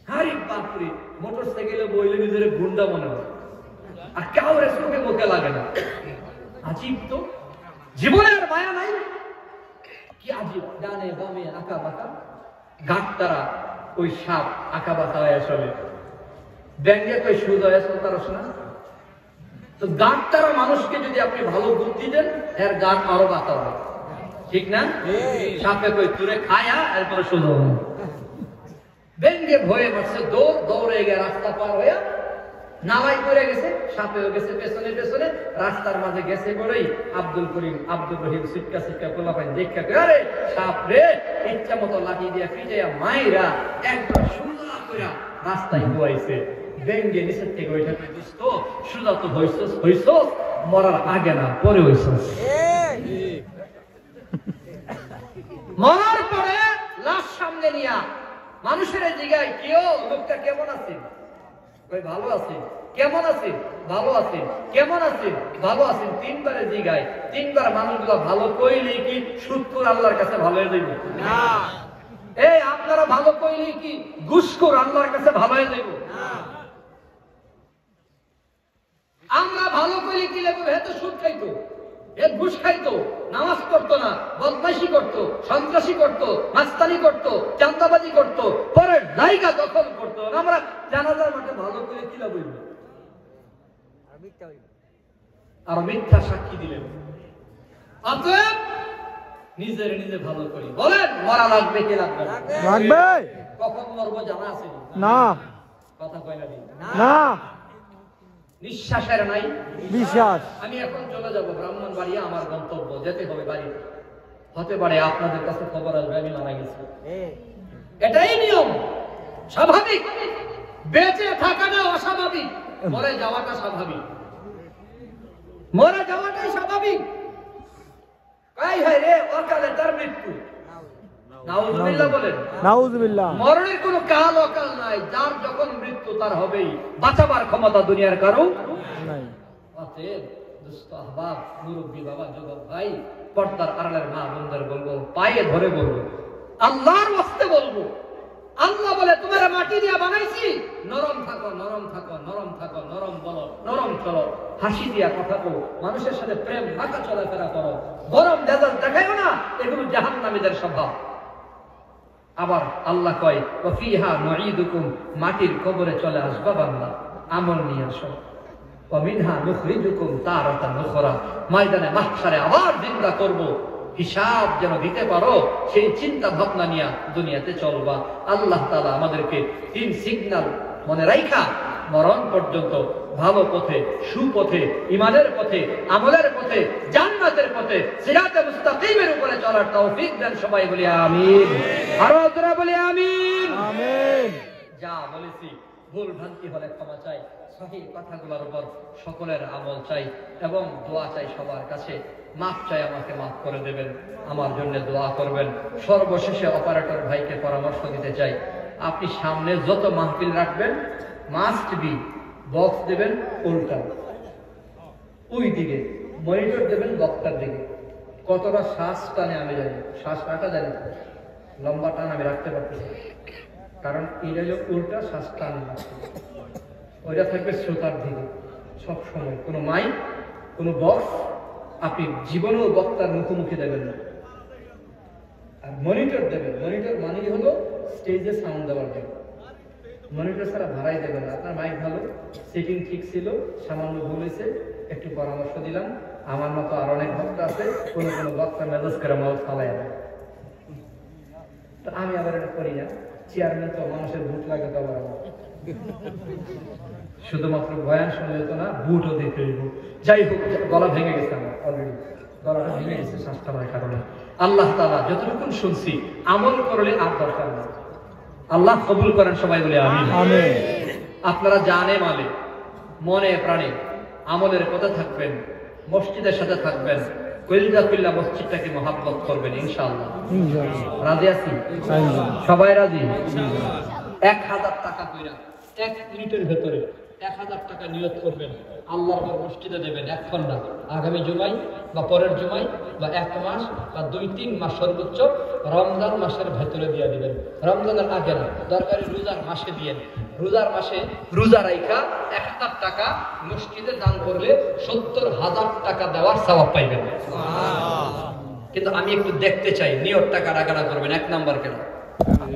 হারি বাপরে, মোটরসাইকেলে বইলে নিজের গুন্ডা মনে হয়, আর কাউরে চোখে মুখে লাগে না। আজীব তো, জীবনের মায়া নাই, কি আজীব। ডানে বামে আঁকা বাঁকা, গাঁটতারা ওই সাপ আঁকা বাঁকা হয়ে চলে, ব্যাঙ্গে কই সুদ হয়ে চলতারস না। তো গাঁটতারা মানুষকে যদি আপনি ভালো বুদ্ধি দেন, এর গাঁট আরো বাঁকা হবে, ঠিক না? সাপে কই তুরে খায়া এরপরে সুদ হবে। ব্যাঙ্গে ভয়ে মারছে, দৌড়ে গিয়ে রাস্তা পার হয়ে নালাই করে গেছে, সাপে গেছে পেছনে পেছনে, রাস্তার মাঝে গেছে বলেই আব্দুল করিম আব্দুল রহিম সিটকা সিটকা পোলাপাইন দেখা করে, আরে সাপ রে, ইচ্ছা মতো লাঠি দিয়া ফিজাইয়া মাইরা একবার সুন্দর করে রাস্তায় বুয়াইছে। ব্যাঙ্গে নিচের থেকে ওইটা কই, দোস্ত সুজা তো হইছস, মরার আগে না পরে হইছস। মরার পরে লাশ সামনে নিয়া মানুষের জিগায়, কেউ লোকটা কেমন আছে? ভালো আছে। কেমন আছে? ভালো আছে। কেমন আছে? ভালো আছেন। 3 বারে জিগায়, 3 বার মানুষগুলো ভালো কইলে কি 70 আল্লাহর কাছে ভালো হয়ে যাইব না? এই আপনারা ভালো কইলে কি ঘুষখোর আল্লাহর কাছে ভালো হয়ে যাইব না? আমরা ভালো কইলে কি লাগবে? হে তো সুদ খাইতো, হে ঘুষ খাইতো, নামাজ পড়তো না, বদমাইশি করতো, সন্ত্রাসী করতো, মাস্তানি করতো, চাঁদাবাজি করতো, পরের জায়গা দখল করতো। আমরা জানাজার মাঠে ভালো করে কি লাভ হইব? আর মিথ্যা সাক্ষী দিলেন। অতএব নিজের নিজে ভালো করি। বলেন মরা লাগবে কি লাগবে? লাগবে। কখন মরবো জানা আছে না? কথা কয় না। নিঃশ্বাসের নাই বিশ্বাস। আমি এখন চলে যাব ব্রাহ্মণবাড়িয়া, আমার গন্তব্য, যেতে হবে বাড়ি। হতে পারে আপনাদের কাছে খবর আসবে আমি মারা গেছি, এটাই নিয়ম, স্বাভাবিক। বেঁচে থাকাটা অস্বাভাবিক, মরে যাওয়াটা স্বাভাবিক। মরে যাওয়াটাই স্বাভাবিক। কাই হয় রে অকালে তার মৃত্যু, নাউজুবিল্লাহ বলেন, নাউজুবিল্লাহ। মরণের কোনো কাল অকাল নাই, যার যখন মৃত্যু তার হবেই, বাঁচাবার ক্ষমতা দুনিয়ার কারো নাই। অতএব দুস্থ আহবাব, মুরব্বী বাবা, যুবক ভাই, পর্দার আড়ালের মা বোনদের বলবো, পায়ে ধরে বলবো, আল্লাহর ওয়াস্তে বলবো, আল্লাহ বলে তোমার মাটি দিয়া বানাইছি, নরম থাকো, নরম থাকো, নরম থাকো, নরম বলো, নরম চলো, হাসি দিয়া কথা বলো, মানুষের সাথে প্রেম মাখা চলাফেরা করো, গরম মেজাজ দেখাইও না, এগুলো জাহান্নামীদের স্বভাব। আবার আল্লাহ কয় ওয়াফিহা নুঈদুকুম, মাটির কবরে চলে আসবা বান্দা, আমল নিয়ে আসো, ওয়া মিনহা নুখরিজুকুম তারাতান উখরা, ময়দানে মাহশারে আবার জিন্দা করব, হিসাব যেন দিতে পারো সেই চিন্তা ভাবনা নিয়ে দুনিয়াতে চলবা। আল্লাহ তাআলা আমাদেরকে তিন সিগন্যাল মনে রাখা মরণ পর্যন্ত ভালো পথে, সুপথে, ঈমানের পথে, আমলের পথে, জান্নাতের পথে, সিরাতে মুস্তাকিমের উপরে চলার তৌফিক দেন। সবাই বলি আমিন। আরো জোরে বলি আমিন। আমিন। যা বলেছি ভুল ভ্রান্তি হলে ক্ষমা চাই, সহিহ কথাগুলোর উপর সকলের আমল চাই এবং দোয়া চাই সবার কাছে। মাফ চাই, আমাকে মাফ করে দেবেন, আমার জন্য দোয়া করবেন। সর্বশেষে অপারেটর ভাইকে পরামর্শ দিতে চাই, আপনি সামনে যত মাহফিল রাখবেন মাস্ট বি বক্স দেবেন উল্টা, ওই দিকে মনিটর দেবেন বক্তার দিকে। কতটা শ্বাস টানে আমি জানি, শ্বাস রাখা জানি, লম্বা টান আমি রাখতে পারতেছি, কারণ এটা হলো উল্টা, শ্বাস টান ওইটা থাকবে শ্রোতার দিকে সব সময়। কোনো মাইক, কোনো বক্স আপনি জীবনেও বক্তার মুখোমুখি দেবেন না। আর মনিটর দেবেন, মনিটর মানে হলো স্টেজে সাউন্ড দেওয়ার জন্য। মনিটর ছাড়া ভাড়াই দেবেন না। আপনার মাইক ভালো, সেটিং ঠিক ছিল, সামান্য ভুল হয়েছে, একটু পরামর্শ দিলাম। আমার মতো আর অনেক ভক্ত আছে, কোনো কোনো বক্তা মেজাজ করে মাউস ফালাই দেয়, তো আমি আবার এটা করি না। চেয়ারম্যান তো মানুষের ভোট লাগে, তো আবার শুধুমাত্র বয়ান শুনলে তো না, বুটও দিতে হইব। যাই হোক, গলা ভেঙে গেছে আমার অলরেডি, গলাটা ভেঙে গেছে শ্বাসটা নেওয়ার কারণে। আল্লাহ তাআলা যতটুকু শুনছি আমল করলে আর দরকার নেই। আল্লাহ কবুল করেন, সবাই বলে আমিন। আপনারা জানে মালে মনে প্রাণে আমলের কথা থাকবেন, মসজিদের সাথে থাকবেন, কলিজা কুল্লা মসজিদটাকে মহাব্বত করবেন ইনশাআল্লাহ। রাজি আছি? সবাই রাজি? 1000 টাকা কইরা 1 মিনিটের ভেতরে 1000 টাকা নিয়ত করবেন, আল্লাহর ঘর মসজিদে দেবেন। এখন না, আগামী জুমাই বা পরের জুমাই বা 1 মাস বা 2-3 মাস, সর্বোচ্চ রমজান মাসের ভেতরে দিয়ে দিবেন। রমজানের আগে না, দরকারি রোজার মাসে দিয়ে। রোজার মাসে রোজা রাইখা 1000 টাকা মসজিদে দান করলে 70,000 টাকা দেওয়ার সওয়াব পাইবেন। কিন্তু আমি একটু দেখতে চাই নিয়তটা কারা কারা করবেন। 1 নাম্বার কেন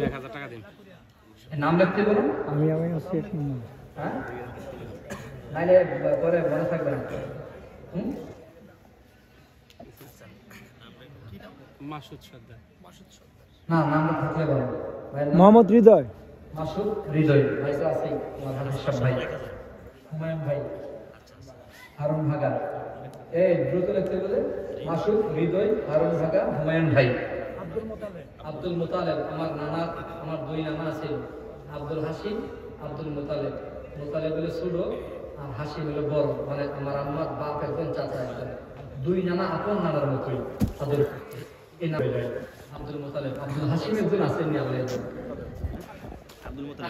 1000 টাকা দিন, নাম লিখতে বলুন। আমি আছি 1 নম্বর। হ্যাঁ, নাইলে পরে মনে থাকবে না। মাসুদ সর্দার। না, নামটা থাকলে বলো। মোহাম্মদ হৃদয়। মাসুদ হৃদয় ভাই তো আছেই, আমার হাফিজ ভাই, হুমায়ুন ভাই, হারুন ভাগা। এই দ্রুত লিখতে বলে, মাসুদ হৃদয়, হারুন ভাগা, হুমায়ুন ভাই, আব্দুল মুতালেব। আমার নানা, আমার 2 নানা আছে, আব্দুল হাসিম, আব্দুল মুতালেব। মুতালেব হলো ছোট আর হাসিম হলো বড়, মানে আমার আম্মার বাপ একজন, চাচা একজন। 2 নানা আপন নানার মতোই তাদের। এই নাম আব্দুল মুতালেব, আব্দুল হাসিম একজন আছেন, আব্দুল মুতালেব